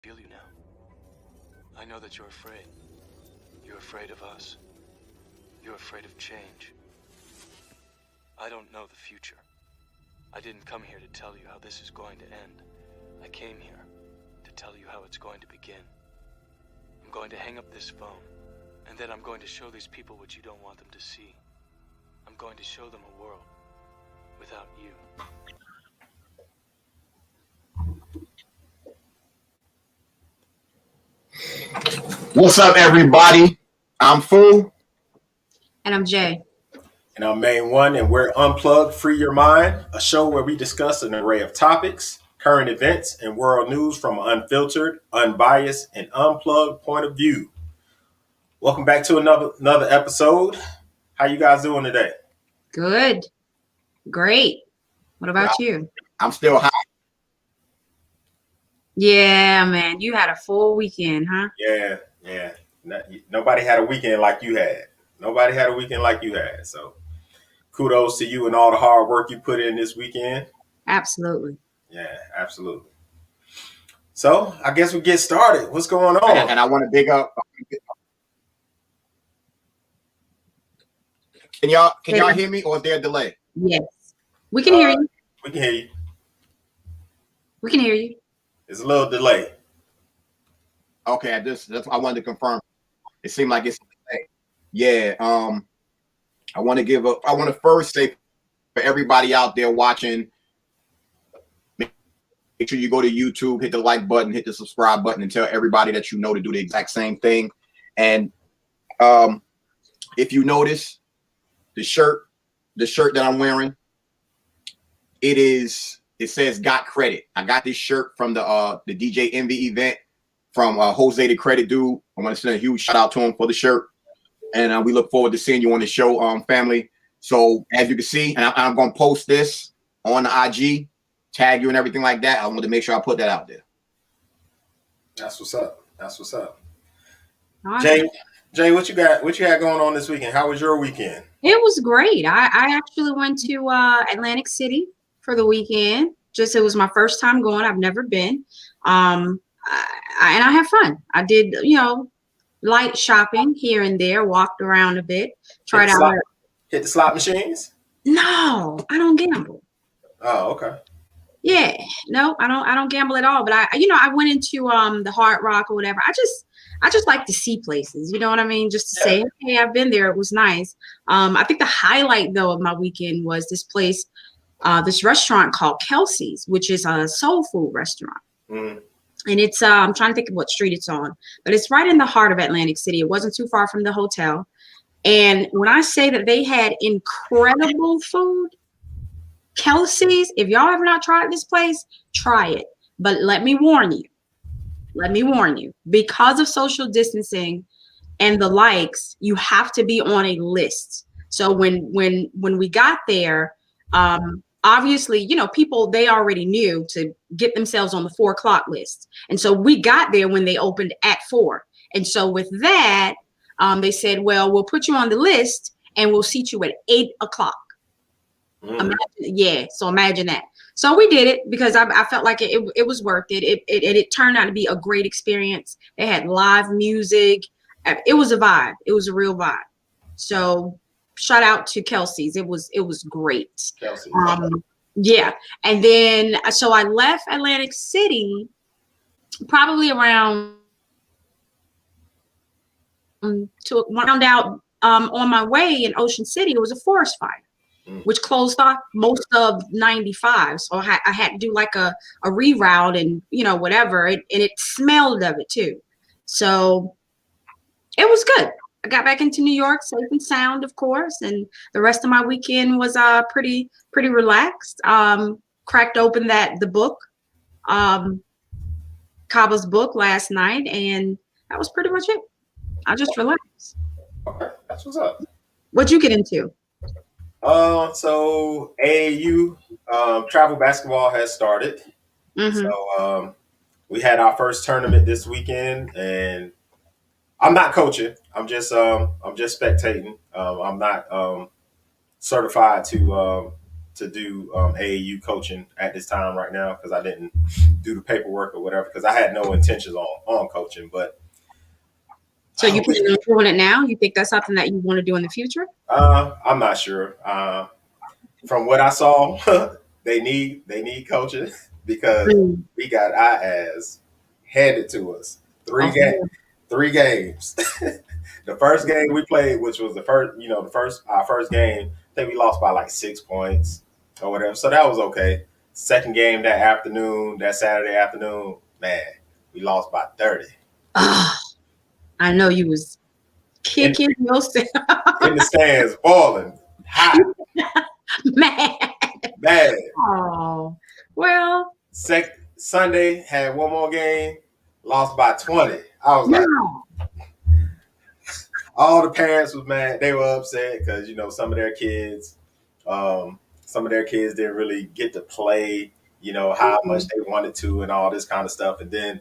feel you now. I know that you're afraid. You're afraid of us. You're afraid of change. I don't know the future. I didn't come here to tell you how this is going to end. I came here to tell you how it's going to begin. I'm going to hang up this phone, and then I'm going to show these people what you don't want them to see. I'm going to show them a world without you. What's up, everybody? I'm Fu. And I'm Jay. And I'm Main One, and we're Unplugged Free Your Mind, a show where we discuss an array of topics, current events, and world news from an unfiltered, unbiased, and unplugged point of view. Welcome back to another episode. How you guys doing today? Good. Great. What about you? I'm still high. Yeah, man. You had a full weekend, huh? Yeah. Nobody had a weekend like you had. So kudos to you and all the hard work you put in this weekend. Absolutely. Yeah, absolutely. So I guess we get started. What's going on? And I want to big up. Can y'all hear me, or is there a delay? Yes. We can hear you. We can hear you. We can hear you. It's a little delay. Okay, that's what I wanted to confirm. It seemed like it's a delay. Yeah. I want to first say for everybody out there watching, make sure you go to YouTube, hit the like button, hit the subscribe button, and tell everybody that you know to do the exact same thing. And if you notice the shirt that I'm wearing, it says "Got Credit." I got this shirt from the DJ Envy event from Jose the Credit Dude. I want to send a huge shout out to him for the shirt, and we look forward to seeing you on the show, family. So as you can see, and I'm going to post this on the IG, tag you and everything like that. I want to make sure I put that out there. That's what's up. Awesome. Jay, what you got? What you had going on this weekend? How was your weekend? It was great. I actually went to Atlantic City for the weekend. It was my first time going. I've never been. And I had fun. I did, light shopping here and there, walked around a bit, tried out. Hit the slot machines? No, I don't gamble. Oh, okay. Yeah, no, I don't gamble at all. But I went into the Hard Rock or whatever. I just like to see places. You know what I mean? Just to say, hey, I've been there. It was nice. I think the highlight though of my weekend was this place, this restaurant called Kelsey's, which is a soul food restaurant. Mm. And it's I'm trying to think of what street it's on, but it's right in the heart of Atlantic City. It wasn't too far from the hotel. And when I say that they had incredible food, Kelsey's, if y'all have not tried this place, try it. But let me warn you, because of social distancing and the likes, you have to be on a list. So when we got there, obviously, people, they already knew to get themselves on the 4 o'clock list. And so we got there when they opened at 4. And so with that, they said, well, we'll put you on the list and we'll seat you at 8 o'clock. So imagine that. So we did it because I felt like it was worth it. It turned out to be a great experience. They had live music. It was a vibe. It was a real vibe. So shout out to Kelsey's. It was great. Kelsey. Yeah. And then so I left Atlantic City probably around to round out on my way in Ocean City. It was a forest fire, which closed off most of 95. So I had to do like a reroute and whatever. And it smelled of it too. So it was good. I got back into New York safe and sound, of course, and the rest of my weekend was pretty relaxed. Cracked open the book, Kaba's book last night, and that was pretty much it. I just relaxed. Okay, that's what's up. What'd you get into? So AAU travel basketball has started. Mm-hmm. So we had our first tournament this weekend, and I'm not coaching. I'm just spectating. I'm not certified to to do AAU coaching at this time right now because I didn't do the paperwork or whatever because I had no intentions on coaching. But So you plan on doing it now? You think that's something that you want to do in the future? I'm not sure. From what I saw, they need coaching because we got our ass handed to us. Three games. The first game we played, which was our first game, I think we lost by like 6 points or whatever. So that was okay. Second game that Saturday afternoon, man, we lost by 30. I know you was kicking yourself in the stands, balling, hot, mad. Oh, well. Sunday had one more game, lost by 20. I was like, all the parents was mad. They were upset because some of their kids didn't really get to play, how much they wanted to, and all this kind of stuff. And then,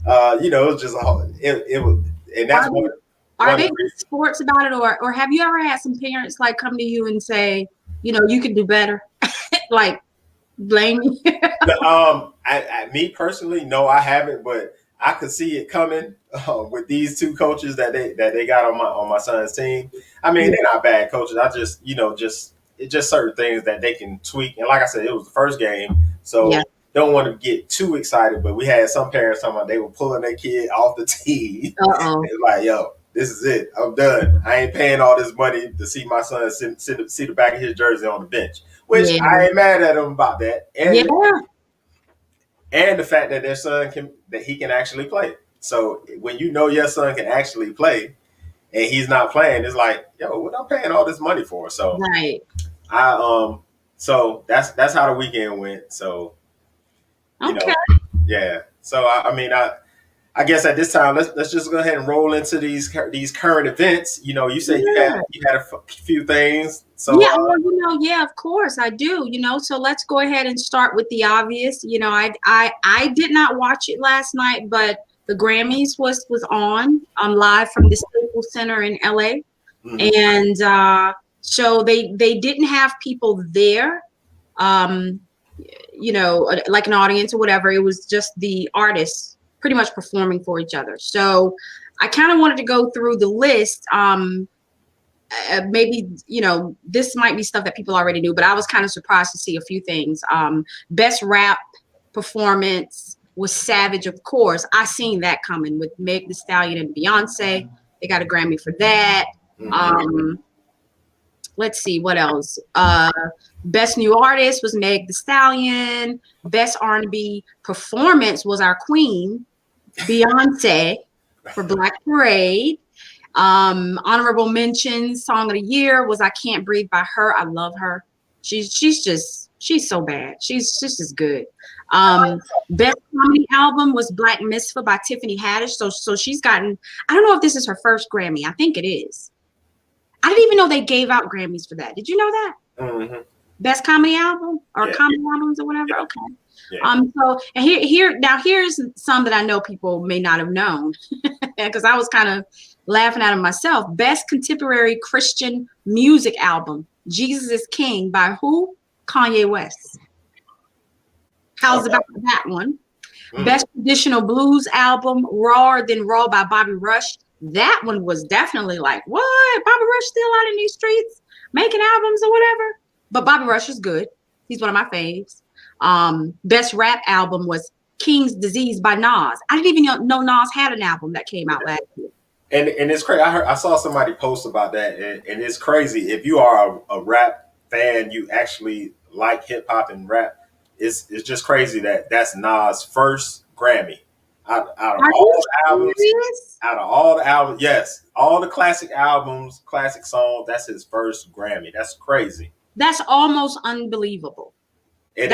it was just it was, and that's what. Are they sports about it, or have you ever had some parents like come to you and say, you could do better, like blame me? Me personally, no, I haven't, but I could see it coming with these two coaches that they got on my son's team. I mean, they're not bad coaches. I just it's just certain things that they can tweak. And like I said, it was the first game, so don't want to get too excited. But we had some parents talking about they were pulling their kid off the team. It's like, yo, this is it. I'm done. I ain't paying all this money to see my son see the back of his jersey on the bench, which I ain't mad at him about that. And the fact that their son can actually play. So when your son can actually play and he's not playing, it's like, yo, what I'm paying all this money for? So so that's how the weekend went. So So I guess at this time, let's just go ahead and roll into these current events. You said you had a few things. So of course I do. So let's go ahead and start with the obvious. I did not watch it last night, but the Grammys was on live from the Staples Center in LA, and so they didn't have people there, like an audience or whatever. It was just the artists pretty much performing for each other. So I kind of wanted to go through the list. Maybe, this might be stuff that people already knew, but I was kind of surprised to see a few things. Best rap performance was Savage, of course. I seen that coming with Meg Thee Stallion and Beyonce. They got a Grammy for that. Let's see, what else? Best New Artist was Meg Thee Stallion. Best R&B performance was our queen, Beyonce, for Black Parade. Honorable mention Song of the Year was I Can't Breathe by her. I love her. She's so bad. She's just good. Best comedy album was Black Mitzvah by Tiffany Haddish. So she's gotten, I don't know if this is her first Grammy. I think it is. I didn't even know they gave out Grammys for that. Did you know that? Best comedy album or comedy albums or whatever. Okay. So and here's some that I know people may not have known because I was kind of laughing at them myself. Best contemporary Christian music album, Jesus is King by who? Kanye West. How's about that one? Best traditional blues album, Rawer Than Raw by Bobby Rush. That one was definitely like, what? Bobby Rush still out in these streets making albums or whatever? But Bobby Rush is good. He's one of my faves. Best rap album was King's Disease by Nas. I didn't even know Nas had an album that came out last year. And it's crazy. I saw somebody post about that, and it's crazy. If you are a rap fan, you actually like hip hop and rap. It's just crazy that's Nas' first Grammy. Out of all the albums, yes, all the classic albums, classic songs, that's his first Grammy. That's crazy. That's almost unbelievable. And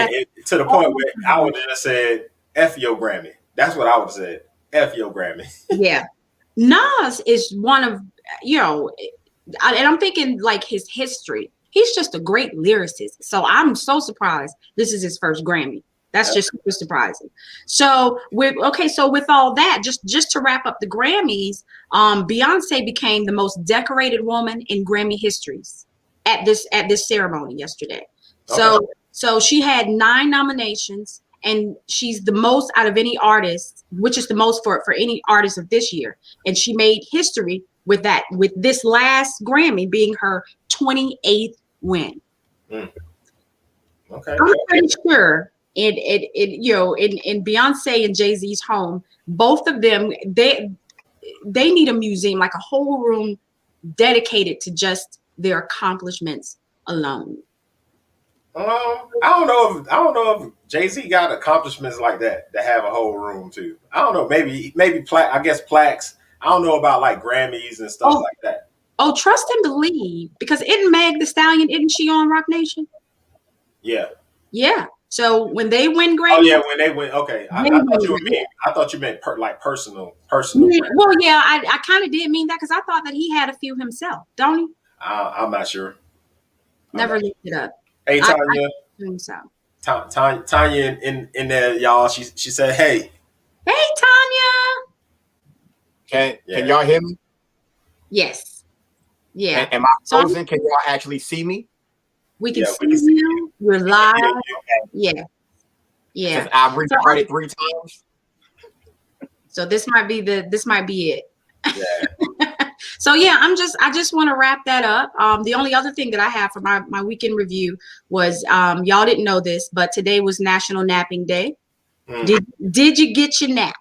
to the point where I would have just said, F your Grammy. That's what I would have said. F your Grammy. Yeah. Nas is one of, and I'm thinking like his history. He's just a great lyricist. So I'm so surprised this is his first Grammy. That's just super surprising. So with all that, just to wrap up the Grammys, Beyonce became the most decorated woman in Grammy histories at this ceremony yesterday. So she had 9 nominations, and she's the most out of any artist, which is the most for any artist of this year. And she made history with that, with this last Grammy being her 28th win. Okay. I'm pretty sure in Beyonce and Jay-Z's home, both of them, they need a museum, like a whole room dedicated to just their accomplishments alone. I don't know if Jay-Z got accomplishments like that to have a whole room too. I don't know. Maybe I guess plaques. I don't know about like Grammys and stuff like that. Oh, trust and believe, because isn't Meg the Stallion? Isn't she on Rock Nation? Yeah. Yeah. So when they win Grammy. Oh yeah, when they win. Okay, I thought you meant. I thought you meant personal. Yeah, well, yeah, I kind of did mean that, because I thought that he had a few himself, don't he? I'm not sure. Never looked it up. Hey, Tanya. I think so. Tanya in there, y'all. She said, "Hey." Hey, Tanya. Can y'all hear me? Yes. Yeah. Am I frozen? Can y'all actually see me? We can see you. We're live. Yeah. Yeah. I've read it 3 times. So this might be it. Yeah. So yeah, I just want to wrap that up. The only other thing that I have for my weekend review was, y'all didn't know this, but today was National Napping Day. Did you get your nap?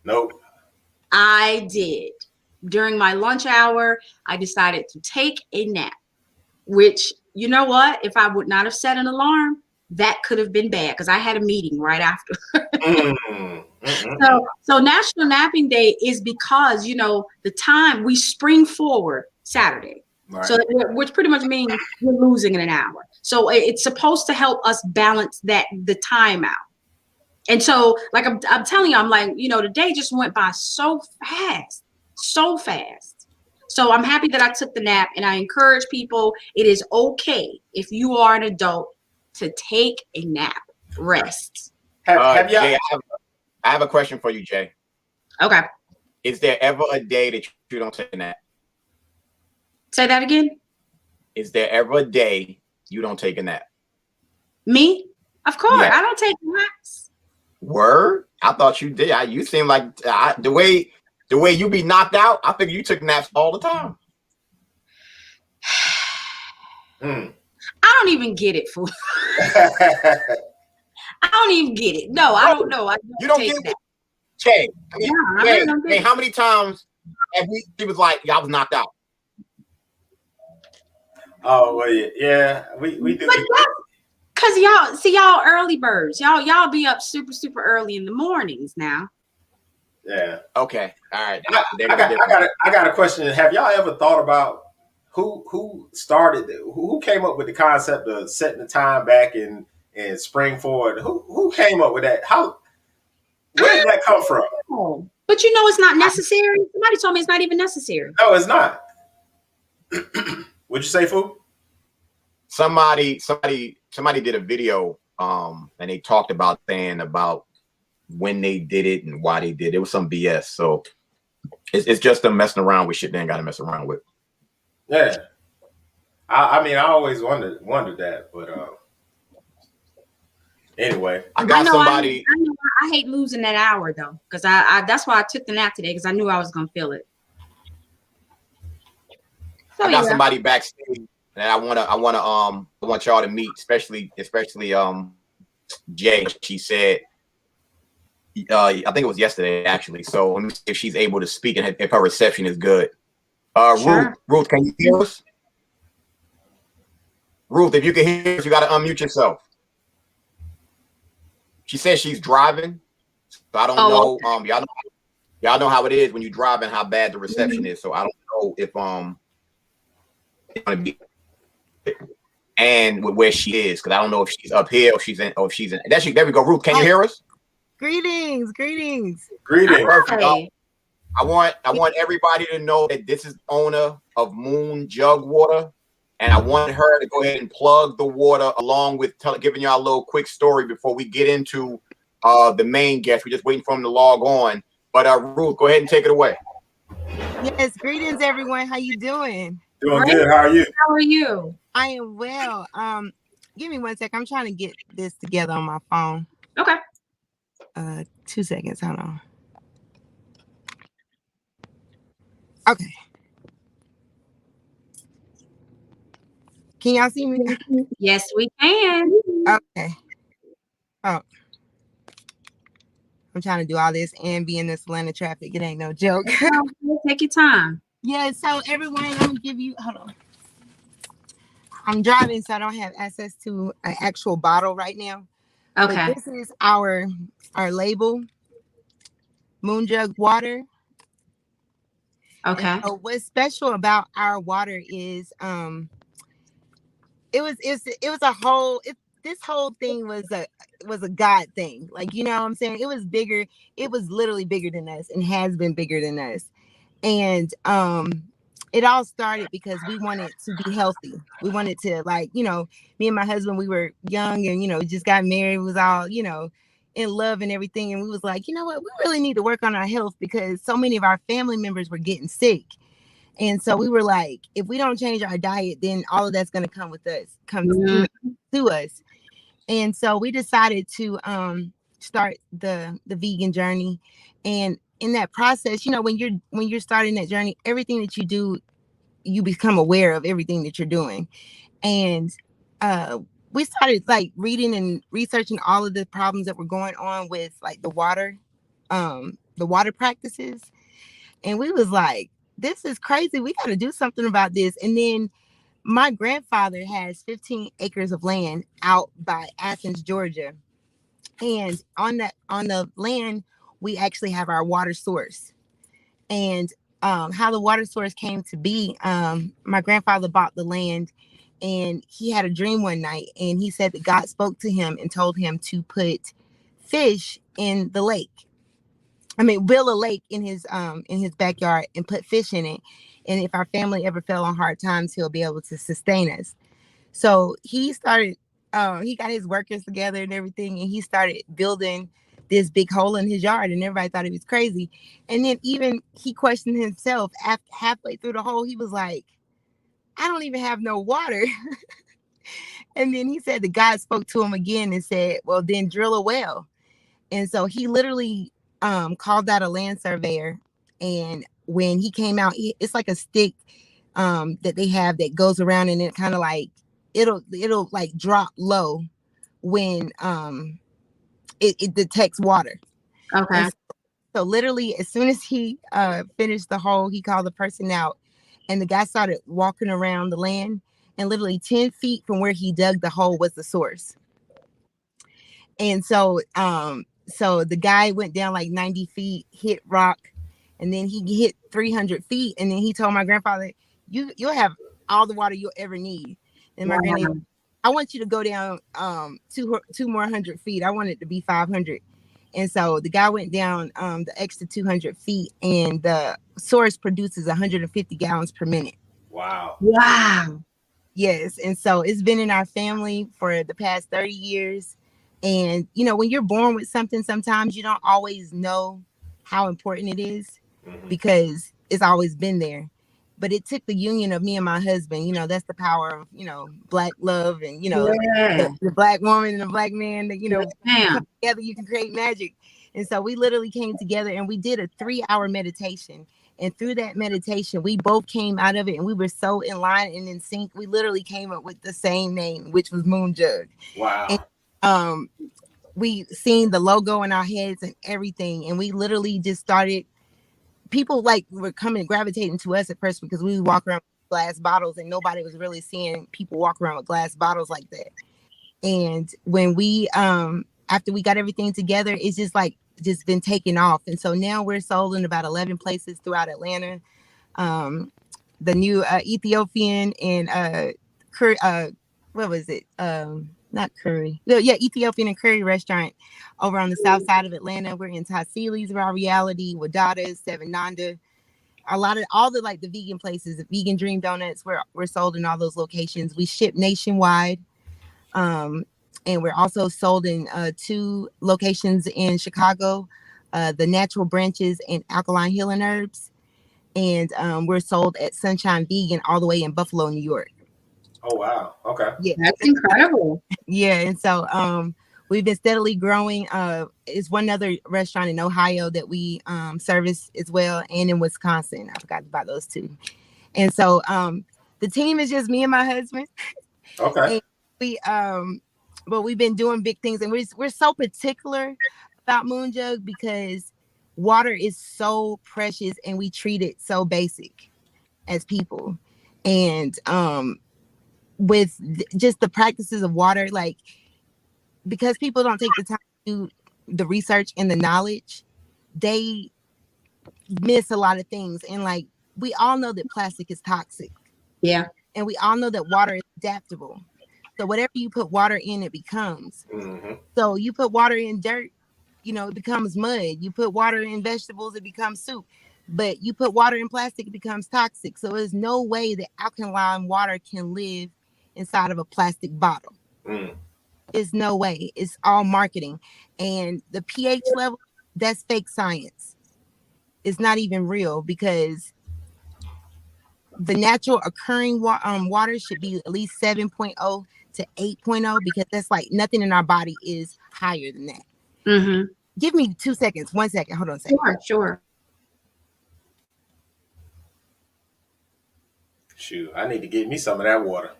Nope. I did. During my lunch hour, I decided to take a nap, which, you know what? If I would not have set an alarm, that could have been bad, because I had a meeting right after. So National Napping Day is because, the time we spring forward Saturday. Right. So which pretty much means we're losing in an hour. So it's supposed to help us balance the time out. And so, like I'm telling you, I'm like, the day just went by so fast. So I'm happy that I took the nap, and I encourage people, it is okay if you are an adult to take a nap, rest. Have Jay, I have a question for you, Jay. Okay. Is there ever a day that you don't take a nap? Say that again. Is there ever a day you don't take a nap? Me? Of course. Yes. I don't take naps. Word? I thought you did. You seem like the way you be knocked out, I figure you took naps all the time. I don't even get it, fool. I don't even get it. No, I don't know. You don't get it? Jay, how many times have he was like, I was knocked out? Oh, well, yeah. We do. Because y'all early birds. Y'all be up super, super early in the mornings now. Yeah. Okay. All right. I got a question. Have y'all ever thought about who came up with the concept of setting the time back and spring forward? Who came up with that? Where did that come from? Oh, but it's not necessary. Somebody told me it's not even necessary. No, it's not. What'd you say, Fu? Somebody did a video, and they talked about when they did it and why they did it. It was some BS. So it's just them messing around with shit they ain't got to mess around with. Yeah. I mean, I always wondered that, but anyway. I hate losing that hour though, because I that's why I took the nap today, because I knew I was gonna feel it. So, I got somebody backstage that I want y'all to meet, especially Jay. She said, I think it was yesterday actually. So let me see if she's able to speak and if her reception is good. Sure. Ruth, can you hear us? Ruth, if you can hear us, you got to unmute yourself. She says she's driving, so I don't know. Okay. Y'all know how it is when you drive and how bad the reception is. So I don't know if it's gonna be and with where she is, because I don't know if she's up here or if she's in. There we go. Ruth, can you hear us? Greetings. Perfect. I want everybody to know that this is the owner of Moon Jug Water, and I want her to go ahead and plug the water along with giving y'all a little quick story before we get into the main guest. We're just waiting for him to log on. But Ruth, go ahead and take it away. Yes, greetings everyone. How you doing? Doing good. How are you? How are you? I am well. give me 1 sec. I'm trying to get this together on my phone. Okay. 2 seconds. Hold on. Okay. Can y'all see me? Yes, we can. Okay. Oh. I'm trying to do all this and be in this Atlanta traffic. It ain't no joke. Take your time. Yeah, so everyone, I'm gonna give you, hold on. I'm driving, so I don't have access to an actual bottle right now. Okay. But this is our label, Moon Jug water. Okay. And so what's special about our water is it was a whole this whole thing was a God thing. Like, you know what I'm saying? It was bigger. It was literally bigger than us and has been bigger than us. And it all started because we wanted to be healthy. We wanted to, like, you know, me and my husband, we were young and, you know, just got married. We was all, you know, in love and everything. And we was like, you know what, we really need to work on our health because so many of our family members were getting sick. And so we were like, if we don't change our diet, then all of that's going to come with us, to us. And so we decided to start the vegan journey. And in that process, you know, when you're starting that journey, everything that you do, you become aware of everything that you're doing. And we started like reading and researching all of the problems that were going on with like the water practices. And we was like, this is crazy. We got to do something about this. And then my grandfather has 15 acres of land out by Athens, Georgia. And on the land, we actually have our water source. And how the water source came to be, my grandfather bought the land and he had a dream one night. And he said that God spoke to him and told him to put fish in the lake. I mean, build a lake in his backyard and put fish in it. And if our family ever fell on hard times, he'll be able to sustain us. So he started, he got his workers together and everything, and he started building this big hole in his yard, and everybody thought he was crazy. And then even he questioned himself halfway through the hole. He was like, I don't even have no water. And then he said that God spoke to him again and said, well, then drill a well. And so he literally called out a land surveyor. And when he came out, it's like a stick that they have that goes around, and it kind of like it'll like drop low when it detects water. Okay. And so literally as soon as he finished the hole, he called the person out, and the guy started walking around the land, and literally 10 feet from where he dug the hole was the source. And so so the guy went down like 90 feet, hit rock, and then he hit 300 feet. And then he told my grandfather, you'll have all the water you'll ever need. And my granny, I want you to go down two more 100 feet. I want it to be 500. And so the guy went down the extra 200 feet, and the source produces 150 gallons per minute. Wow. Wow. Yes. And so it's been in our family for the past 30 years. And, you know, when you're born with something, sometimes you don't always know how important it is because it's always been there. But it took the union of me and my husband. You know, that's the power of, you know, Black love and, you know, the Black woman and the Black man that, you know, come together, you can create magic. And so we literally came together and we did a 3-hour meditation. And through that meditation, we both came out of it and we were so in line and in sync. We literally came up with the same name, which was Moon Jug. Wow. And, we seen the logo in our heads and everything. And we literally just started, people like were coming gravitating to us at first because we would walk around with glass bottles, and nobody was really seeing people walk around with glass bottles like that. And when we, after we got everything together, it's just been taking off. And so now we're sold in about 11 places throughout Atlanta. The new Ethiopian and what was it? Not curry. Yeah, Ethiopian and curry restaurant over on the south side of Atlanta. We're in Tassili's, Raw Reality, Wadada's, Seven Nanda. All the like the vegan places, the Vegan Dream Donuts, we're sold in all those locations. We ship nationwide. And we're also sold in 2 locations in Chicago, the Natural Branches and Alkaline Healing Herbs. And we're sold at Sunshine Vegan all the way in Buffalo, New York. Oh wow. Okay. Yeah. That's incredible. Yeah. And so we've been steadily growing. It's one other restaurant in Ohio that we service as well, and in Wisconsin. I forgot about those two. And so the team is just me and my husband. Okay. And we but we've been doing big things, and we're so particular about Moon Jug because water is so precious and we treat it so basic as people. And with just the practices of water, like, because people don't take the time to do the research and the knowledge, they miss a lot of things. And like, we all know that plastic is toxic. Yeah. And we all know that water is adaptable. So whatever you put water in, it becomes. Mm-hmm. So you put water in dirt, it becomes mud. You put water in vegetables, it becomes soup. But you put water in plastic, it becomes toxic. So there's no way that alkaline water can live inside of a plastic bottle. There's no way. It's all marketing. And the pH level, that's fake science. It's not even real, because the natural occurring water should be at least 7.0 to 8.0, because that's like nothing in our body is higher than that. Mm-hmm. Give me 2 seconds. 1 second. Hold on a second. Sure. Shoot, I need to get me some of that water.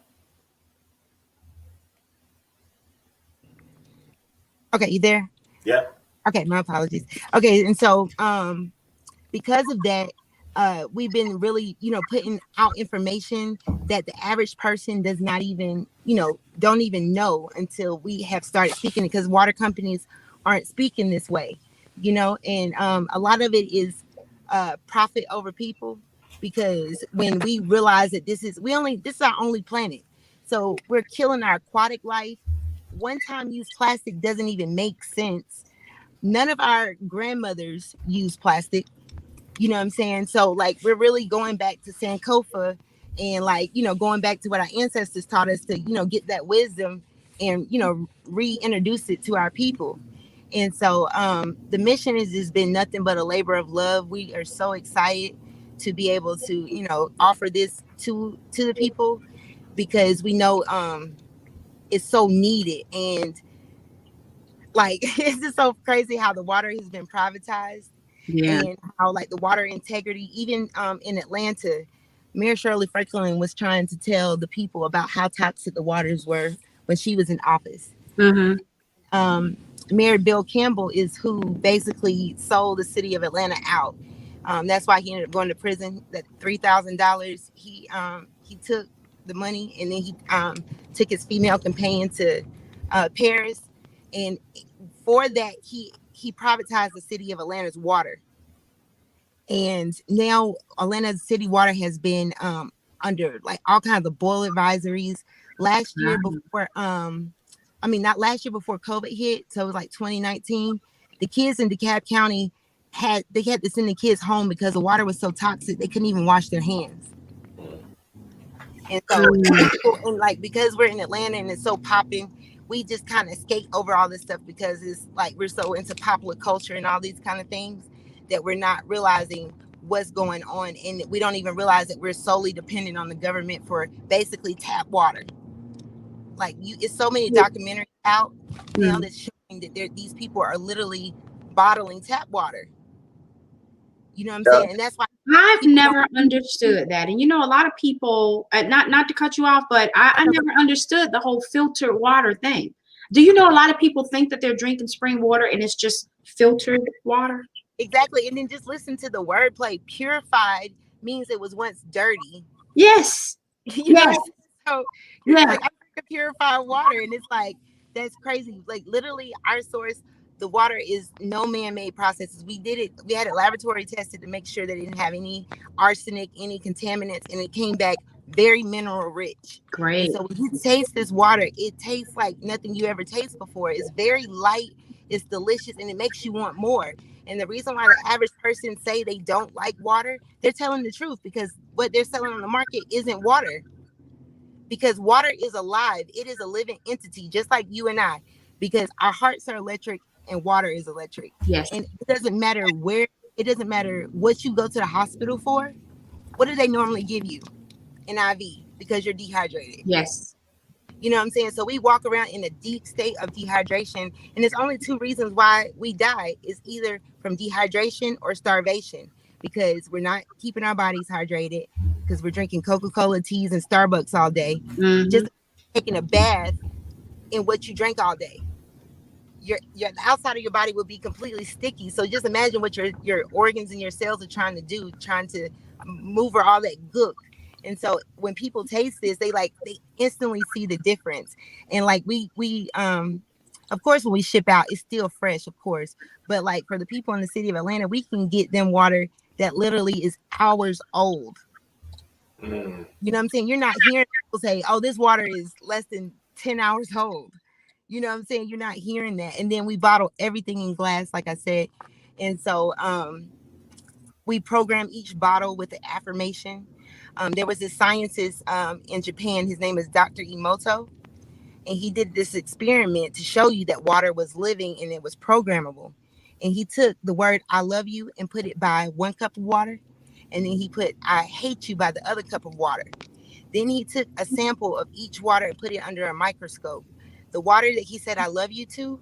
Okay, you there? Yeah. Okay, my apologies. Okay, and so because of that, we've been really, putting out information that the average person does not even, don't even know until we have started speaking, because water companies aren't speaking this way, and a lot of it is profit over people, because when we realize that this is our only planet, so we're killing our aquatic life. One-time use plastic doesn't even make sense. None of our grandmothers use plastic. You know what I'm saying? So like, we're really going back to Sankofa, and like, going back to what our ancestors taught us to, get that wisdom and, reintroduce it to our people. And so the mission has just been nothing but a labor of love. We are so excited to be able to, offer this to the people, because we know it's so needed. And like, it's just so crazy how the water has been privatized. Yeah. And how like the water integrity, even in Atlanta, Mayor Shirley Franklin was trying to tell the people about how toxic the waters were when she was in office. Mm-hmm. Mayor Bill Campbell is who basically sold the city of Atlanta out. That's why he ended up going to prison. That $3,000, he took the money, and then he took his female companion to Paris, and for that he privatized the city of Atlanta's water. And now Atlanta's city water has been under like all kinds of boil advisories. Last year before not last year, before COVID hit, so it was like 2019, the kids in DeKalb County had to send the kids home because the water was so toxic they couldn't even wash their hands. And so and like, because we're in Atlanta and it's so popping, we just kind of skate over all this stuff, because it's like we're so into popular culture and all these kind of things that we're not realizing what's going on, and we don't even realize that we're solely dependent on the government for basically tap water. Like, it's so many documentaries out now that's showing that these people are literally bottling tap water. You know what I'm saying? And that's why I've never understood that. And a lot of people, not to cut you off, but I never understood the whole filtered water thing. Do you know a lot of people think that they're drinking spring water and it's just filtered water? Exactly. And then just listen to the wordplay. Purified means it was once dirty. Yes. You know, so yeah, like, I drink purified water, and it's like, that's crazy. Like, literally, our source, the water is no man-made processes. We did it. We had it laboratory tested to make sure that it didn't have any arsenic, any contaminants, and it came back very mineral rich. Great. And so when you taste this water, it tastes like nothing you ever tasted before. It's very light. It's delicious, and it makes you want more. And the reason why the average person say they don't like water, they're telling the truth, because what they're selling on the market isn't water. Because water is alive. It is a living entity, just like you and I, because our hearts are electric and water is electric. Yes. And it doesn't matter what you go to the hospital for. What do they normally give you? An IV. because you're dehydrated. Yes. You know what I'm saying? So we walk around in a deep state of dehydration, and there's only two reasons why we die. Is either from dehydration or starvation, because we're not keeping our bodies hydrated, because we're drinking Coca-Cola teas and Starbucks all day, just taking a bath in what you drank all day. Your the outside of your body will be completely sticky. So just imagine what your organs and your cells are trying to do, trying to move all that gook. And so when people taste this, they instantly see the difference. And like we of course when we ship out, it's still fresh, of course. But like for the people in the city of Atlanta, we can get them water that literally is hours old. You know what I'm saying? You're not hearing people say, oh, this water is less than 10 hours old. You know what I'm saying? You're not hearing that. And then we bottle everything in glass, like I said. And so we program each bottle with an affirmation. There was this scientist in Japan. His name is Dr. Emoto. And he did this experiment to show you that water was living and it was programmable. And he took the word I love you and put it by 1 cup of water. And then he put I hate you by the other cup of water. Then he took a sample of each water and put it under a microscope. The water that he said I love you to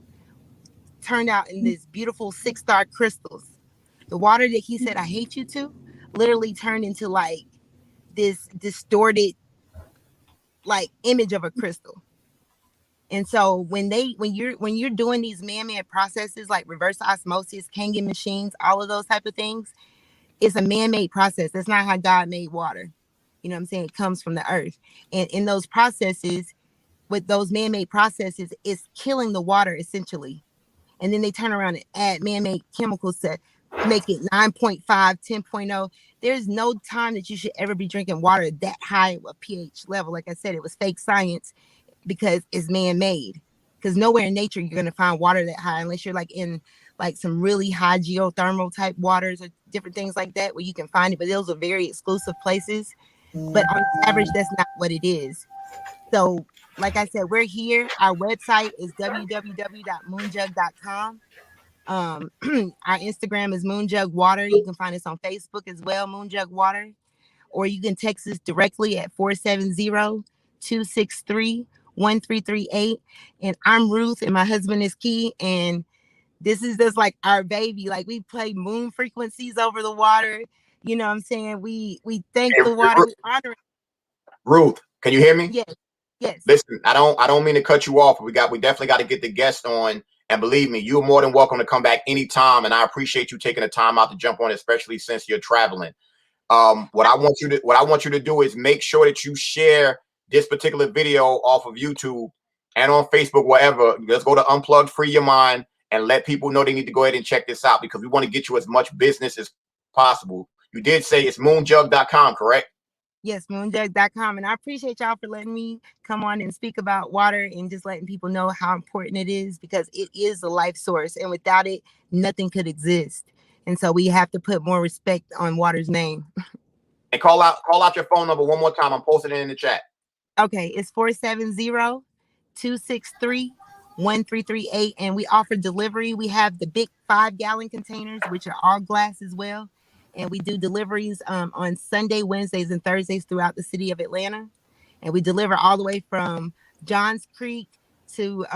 turned out in these beautiful 6-star crystals. The water that he said I hate you to literally turned into like this distorted like image of a crystal. And so when you're doing these man-made processes like reverse osmosis, Kangen machines, all of those type of things, it's a man-made process. That's not how God made water. You know what I'm saying? It comes from the earth. And in those processes, with those man-made processes, it's killing the water essentially. And then they turn around and add man-made chemicals to make it 9.5, 10.0. There's no time that you should ever be drinking water that high of pH level. Like I said, it was fake science because it's man-made. Because nowhere in nature you're going to find water that high unless you're like in like some really high geothermal type waters or different things like that where you can find it. But those are very exclusive places. But on average, that's not what it is. So like I said, we're here. Our website is www.moonjug.com. Our Instagram is Moonjug Water. You can find us on Facebook as well, Moonjug Water. Or you can text us directly at 470-263-1338. And I'm Ruth and my husband is Key. And this is just like our baby. Like we play moon frequencies over the water. You know what I'm saying? We thank the water. Ruth, we honor it. Ruth, can you hear me? Yes. Yes. Listen, I don't mean to cut you off. We definitely got to get the guest on. And believe me, you're more than welcome to come back anytime. And I appreciate you taking the time out to jump on, especially since you're traveling. What I want you to do is make sure that you share this particular video off of YouTube and on Facebook, wherever. Let's go to Unplugged Free Your Mind and let people know they need to go ahead and check this out because we want to get you as much business as possible. You did say it's moonjug.com, correct? Yes, moonjug.com. And I appreciate y'all for letting me come on and speak about water and just letting people know how important it is because it is a life source. And without it, nothing could exist. And so we have to put more respect on water's name. And call out your phone number one more time. I'm posting it in the chat. Okay, it's 470-263-1338. And we offer delivery. We have the big 5-gallon containers, which are all glass as well. And we do deliveries on Sunday, Wednesdays, and Thursdays throughout the city of Atlanta. And we deliver all the way from Johns Creek to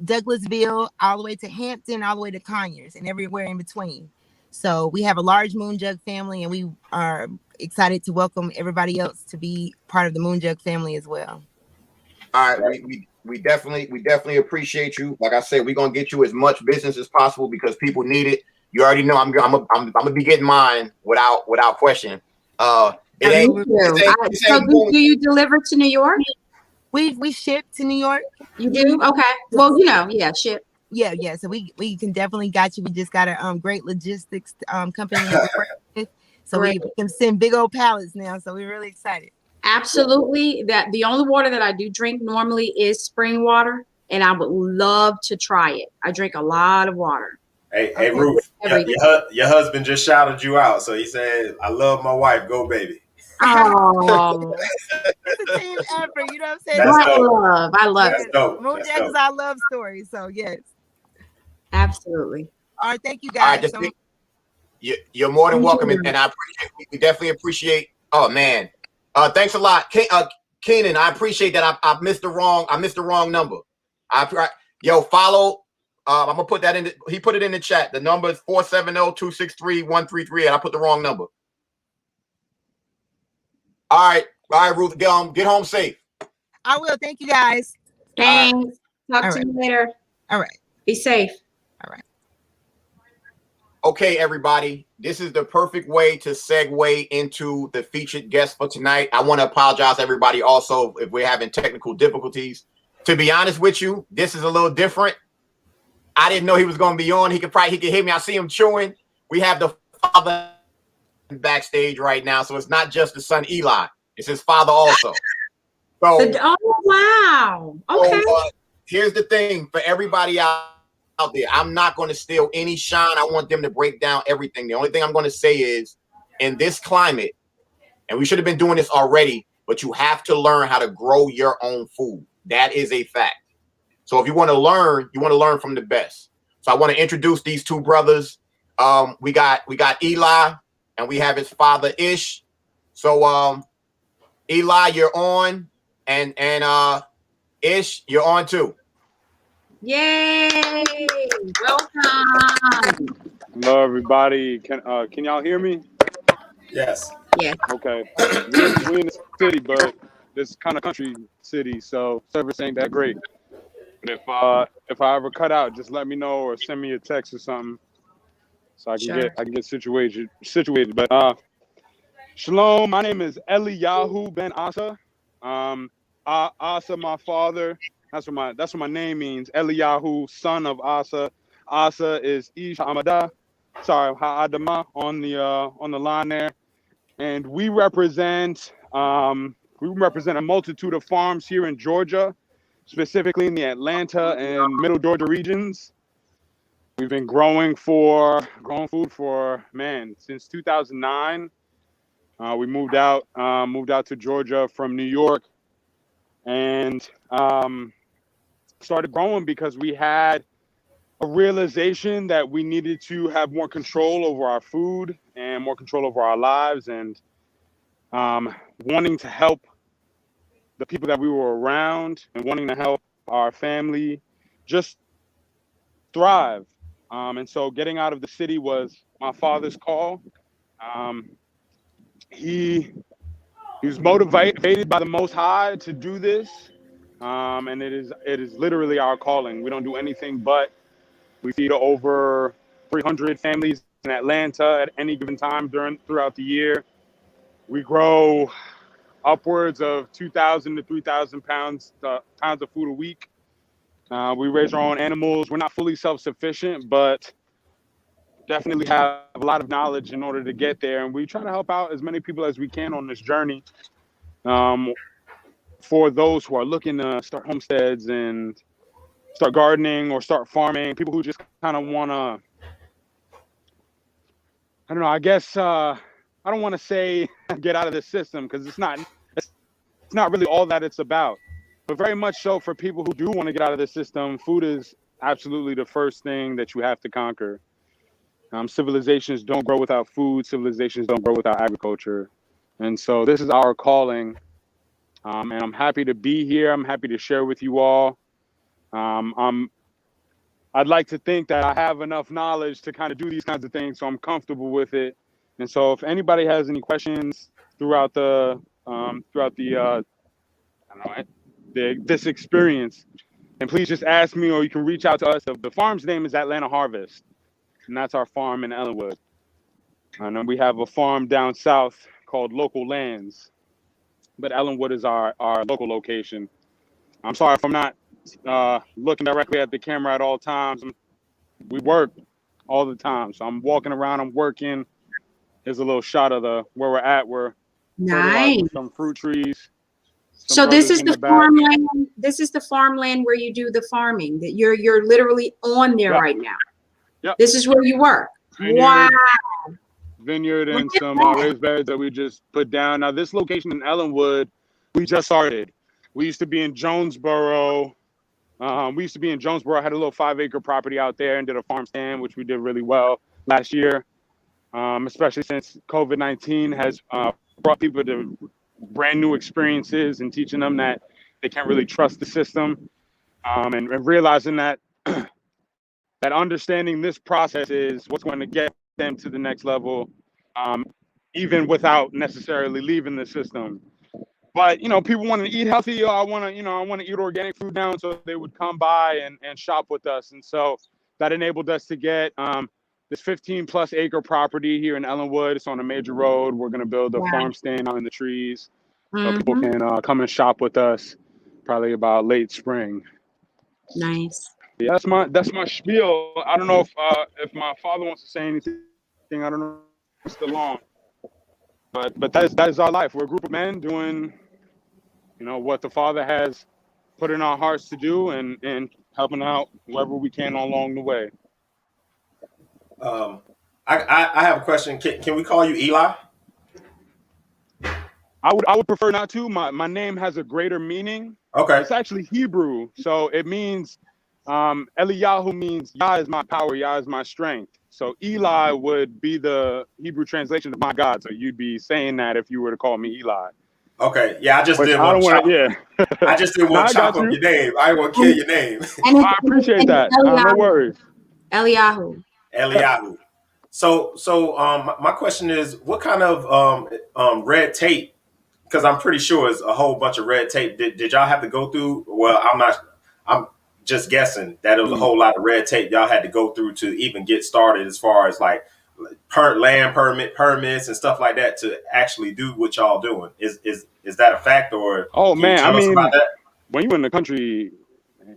Douglasville, all the way to Hampton, all the way to Conyers, and everywhere in between. So we have a large Moonjug family, and we are excited to welcome everybody else to be part of the Moonjug family as well. All right, we definitely appreciate you. Like I said, we're gonna get you as much business as possible because people need it. You already know I'm gonna be getting mine without question. So do you deliver to New York? We ship to New York. You do? Okay. Well, yeah, ship. Yeah. So we can definitely got you. We just got a great logistics company. So we can send big old pallets now. So we're really excited. Absolutely. That the only water that I do drink normally is spring water, and I would love to try it. I drink a lot of water. Hey, Ruth, your husband just shouted you out. So he said, I love my wife. Go, baby. Oh, it's a team effort. You know what I'm saying? I love it. Moonjug is our love story. So, yes. Absolutely. All right. Thank you, guys. You're more than welcome. And we definitely appreciate. Oh, man. Thanks a lot, Keenan. I appreciate that. I missed the wrong number. Yo, follow. I'm gonna put that in. He put it in the chat. The number is 470-263-1338. I put the wrong number. All right, Ruth. Get home safe. I will. Thank you, guys. Thanks. Talk All to right. you later. All right. Be safe. All right. Okay, everybody. This is the perfect way to segue into the featured guest for tonight. I want to apologize to everybody also if we're having technical difficulties. To be honest with you, this is a little different. I didn't know he was going to be on. He could hear me. I see him chewing. We have the father backstage right now, so it's not just the son Eli. It's his father also. So, oh wow. Okay. So, here's the thing for everybody out there. I'm not going to steal any shine. I want them to break down everything. The only thing I'm going to say is, in this climate, and we should have been doing this already, but you have to learn how to grow your own food. That is a fact. So if you want to learn from the best. So I want to introduce these two brothers. We got Eli and we have his father Ish. So Eli, you're on, and Ish, you're on too. Yay! Welcome. Hello, everybody. Can y'all hear me? Yes. Yeah. Okay. We in the city, but this kind of country city, so service ain't that great. But if I ever cut out, just let me know or send me a text or something, so I can get situated. But shalom. My name is EliYahu Ben Asa. Asa, my father. That's what my name means. EliYahu, son of Asa. Asa is Ish Ha'amada. Sorry, Ha'adama on the line there. And we represent a multitude of farms here in Georgia, specifically in the Atlanta and Middle Georgia regions. We've been growing food for since 2009. We moved out to Georgia from New York, and started growing because we had a realization that we needed to have more control over our food and more control over our lives, and wanting to help the people that we were around and wanting to help our family just thrive. And so getting out of the city was my father's call. He was motivated by the Most High to do this. And it is literally our calling. We don't do anything but we feed over 300 families in Atlanta at any given time throughout the year. We grow upwards of 2,000 to 3,000 pounds of food a week. We raise our own animals. We're not fully self-sufficient, but definitely have a lot of knowledge in order to get there. And we try to help out as many people as we can on this journey. For those who are looking to start homesteads and start gardening or start farming, people who just kind of want to, I don't know, I guess I don't want to say get out of the system, because it's not really all that it's about. But very much so for people who do want to get out of the system, food is absolutely the first thing that you have to conquer. Civilizations don't grow without food. Civilizations don't grow without agriculture. And so this is our calling. And I'm happy to be here. I'm happy to share with you all. I'd like to think that I have enough knowledge to kind of do these kinds of things, so I'm comfortable with it. And so if anybody has any questions throughout this experience, and please just ask me, or you can reach out to us. The farm's name is Atlanta Harvest, and that's our farm in Ellenwood. And then we have a farm down south called Local Lands, but Ellenwood is our local location. I'm sorry if I'm not looking directly at the camera at all times. We work all the time, so I'm walking around, I'm working. Here's a little shot of where we're at. We're Nice. some fruit trees. So this is the farmland. This is the farmland where you do the farming. That you're literally on there right now. Yep. This is where you work. Wow. Vineyard and some raised beds that we just put down. Now this location in Ellenwood, we just started. We used to be in Jonesboro. I had a little 5-acre property out there and did a farm stand, which we did really well last year. Especially since COVID-19 has brought people brand new experiences and teaching them that they can't really trust the system, and realizing that that understanding this process is what's going to get them to the next level, even without necessarily leaving the system. But people want to eat healthy. I want to eat organic food now, so they would come by and shop with us, and so that enabled us to get this 15+ acre property here in Ellenwood. It's on a major road. We're going to build a Wow. farm stand out in the trees, so people Mhm. can come and shop with us, probably about late spring. Nice. Yeah, that's my spiel. I don't know if my father wants to say anything. I don't know if it's still on, but that is our life. We're a group of men doing what the Father has put in our hearts to do, and helping out whoever we can along the way. I have a question. Can we call you Eli? I would prefer not to. My name has a greater meaning. Okay. It's actually Hebrew, so it means EliYahu means Yah is my power, Yah is my strength. So Eli would be the Hebrew translation of my God. So you'd be saying that if you were to call me Eli. Okay. Yeah, I just Which didn't I want don't to want chop. to. Yeah. I just didn't No, want I to chop got up you. your name. I didn't want to kill your name. I appreciate that. No EliYahu. worries. EliYahu. EliYahu. So my question is, what kind of red tape? Because I'm pretty sure it's a whole bunch of red tape. Did y'all have to go through? Well, I'm just guessing that it was a whole lot of red tape y'all had to go through to even get started, as far as like land permits and stuff like that, to actually do what y'all doing. Is that a fact, or Oh can you man, I tell us about mean, that? when you in the country,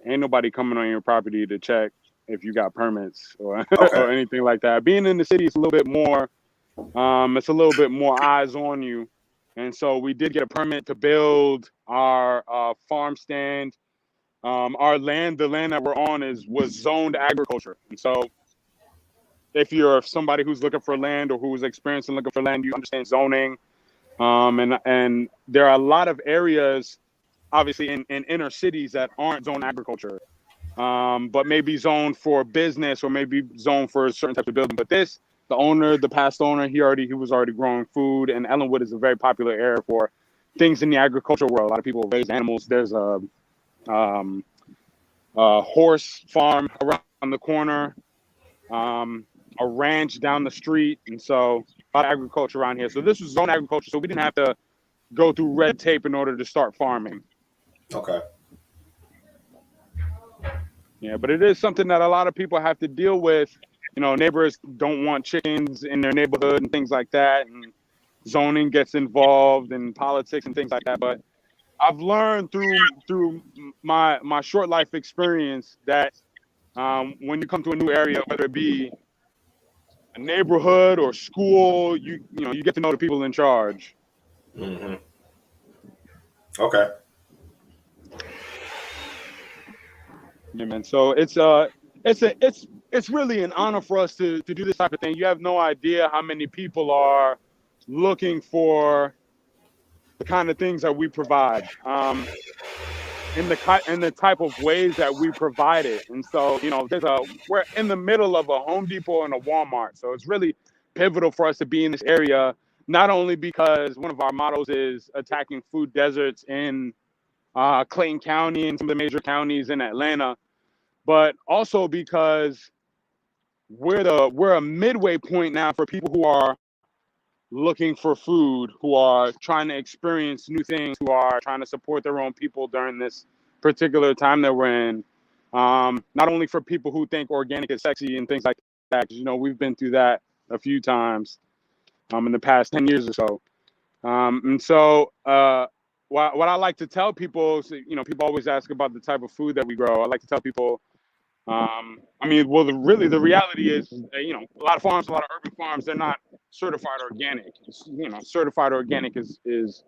ain't nobody coming on your property to check if you got permits or Okay. or anything like that. Being in the city is a little bit more. It's a little bit more eyes on you, and so we did get a permit to build our farm stand. Our land, the land that we're on, was zoned agriculture, and so if you're somebody who's looking for land or who's experiencing looking for land, you understand zoning. And there are a lot of areas, obviously in inner cities, that aren't zoned agriculture, but maybe zoned for business or maybe zoned for certain types of building. But the past owner, he was already growing food, and Ellenwood is a very popular area for things in the agricultural world. A lot of people raise animals. There's a horse farm around the corner, a ranch down the street, and so a lot of agriculture around here. So this was zone agriculture, so we didn't have to go through red tape in order to start farming. Okay. Yeah, but it is something that a lot of people have to deal with. Neighbors don't want chickens in their neighborhood and things like that, and zoning gets involved in politics and things like that. But I've learned through my short life experience that when you come to a new area, whether it be a neighborhood or school, you get to know the people in charge. Mm-hmm. Okay. Yeah, man. So it's really an honor for us to do this type of thing. You have no idea how many people are looking for the kind of things that we provide, in the type of ways that we provide it. And so, we're in the middle of a Home Depot and a Walmart. So it's really pivotal for us to be in this area, not only because one of our mottos is attacking food deserts in Clayton County and some of the major counties in Atlanta, but also because we're a midway point now for people who are looking for food, who are trying to experience new things, who are trying to support their own people during this particular time that we're in. Not only for people who think organic is sexy and things like that, because we've been through that a few times in the past 10 years or so. And so what I like to tell people is, people always ask about the type of food that we grow. I like to tell people, the reality is, a lot of farms, a lot of urban farms, they're not certified organic. Certified organic is,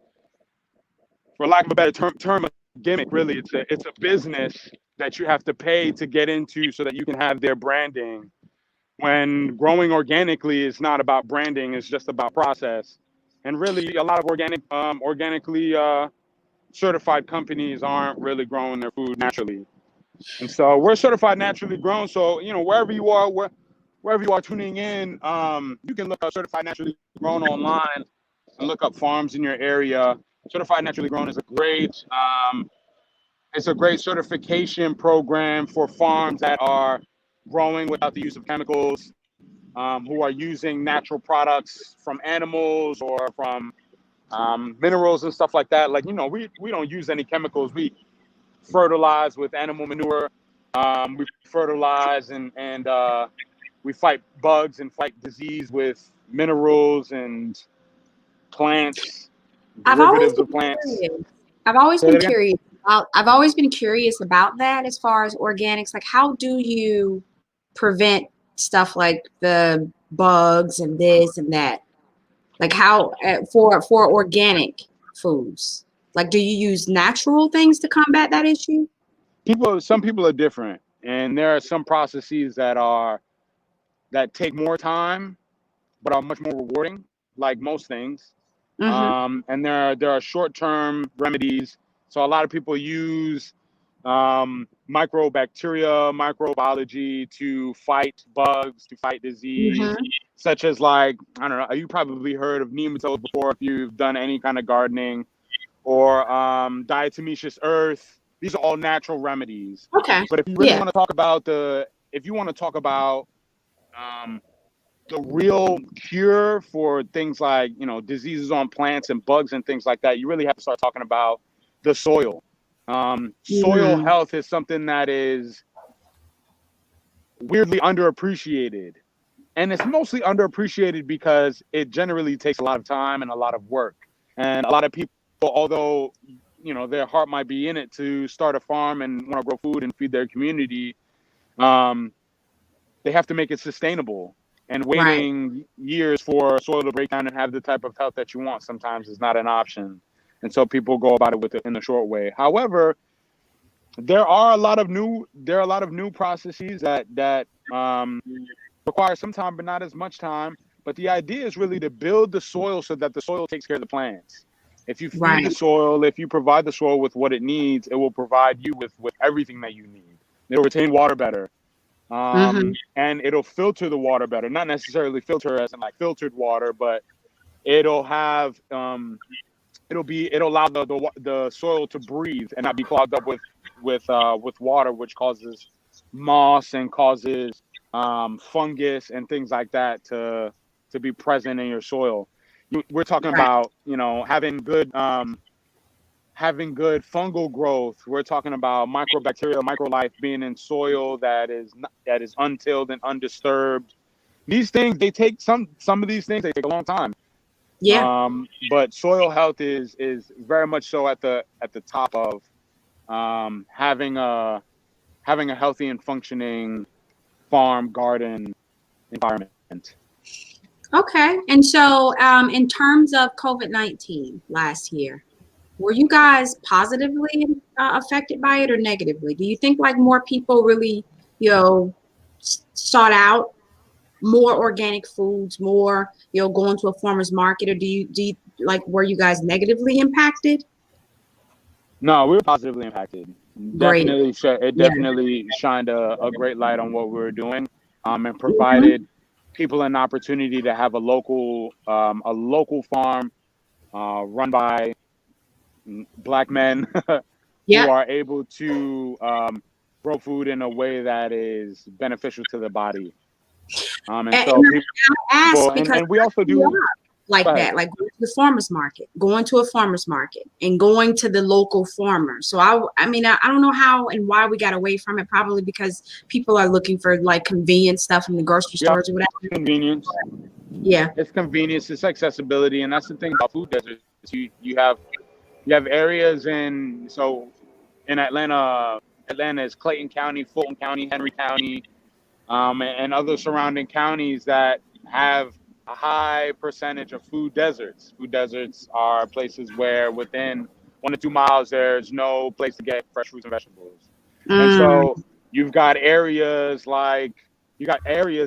for lack of a better term, a gimmick. Really, it's a business that you have to pay to get into so that you can have their branding. When growing organically is not about branding, it's just about process. And really, a lot of organically certified companies aren't really growing their food naturally. And so we're certified naturally grown. So, wherever you are tuning in, you can look up certified naturally grown online and look up farms in your area. Certified naturally grown is a great it's a great certification program for farms that are growing without the use of chemicals, who are using natural products from animals or from minerals and stuff like that. Like, we don't use any chemicals. We fertilize with animal manure. We fertilize and we fight bugs and fight disease with minerals and plants, I've always derivatives been of plants. curious. I've always Say been that again? curious. I've always been curious about that as far as organics. Like, how do you prevent stuff like the bugs and this and that? Like, how for organic foods? Like, do you use natural things to combat that issue? Some people are different, and there are some processes that take more time but are much more rewarding, like most things. Mm-hmm. And there are short-term remedies. So a lot of people use microbacteria, microbiology to fight bugs, to fight disease, Mm-hmm. such as, like, I don't know, you probably heard of nematodes before if you've done any kind of gardening, or diatomaceous earth. These are all natural remedies. Okay. But if you really Yeah. want to talk about the real cure for things like, diseases on plants and bugs and things like that, you really have to start talking about the soil. Soil Mm. health is something that is weirdly underappreciated. And it's mostly underappreciated because it generally takes a lot of time and a lot of work. And a lot of people, although, their heart might be in it to start a farm and want to grow food and feed their community, they have to make it sustainable. And Right. waiting years for soil to break down and have the type of health that you want sometimes is not an option. And so people go about it in the short way. However, there are a lot of new processes that require some time, but not as much time. But the idea is really to build the soil so that the soil takes care of the plants. If you feed the Right. soil, if you provide the soil with what it needs, it will provide you with everything that you need. It'll retain water better. Mm-hmm. And it'll filter the water better. Not necessarily filter as in like filtered water, but it'll have it'll allow the soil to breathe and not be clogged up with water, which causes moss and causes fungus and things like that to be present in your soil. We're talking Right. about having good fungal growth. We're talking about microbacterial, microlife being in soil that is untilled and undisturbed. These things, they take some of these things, they take a long time. Yeah. But soil health is very much so at the top of having a healthy and functioning farm garden environment. Okay. And so, in terms of COVID-19 last year, were you guys positively affected by it or negatively? Do you think like more people really, sought out more organic foods, more, going to a farmer's market, or do you like, were you guys negatively impacted? No, we were positively impacted. Great. It Yeah. definitely shined a great light on what we were doing, and Mhm. provided people an opportunity to have a local farm run by Black men who Yeah. are able to grow food in a way that is beneficial to the body. And And so I ask and because we also I grew do. up like Go ahead. that, like going to the farmer's market, and going to the local farmer. So I mean, I don't know how and why we got away from it. Probably because people are looking for like convenient stuff in the grocery Yeah, stores or whatever. convenience. Yeah. It's convenience. It's accessibility, and that's the thing about food deserts. You have areas in Atlanta. Atlanta is Clayton County, Fulton County, Henry County, and other surrounding counties that have a high percentage of food deserts. Food deserts are places where within 1 to 2 miles there's no place to get fresh fruits and vegetables. And Mm. so you've got areas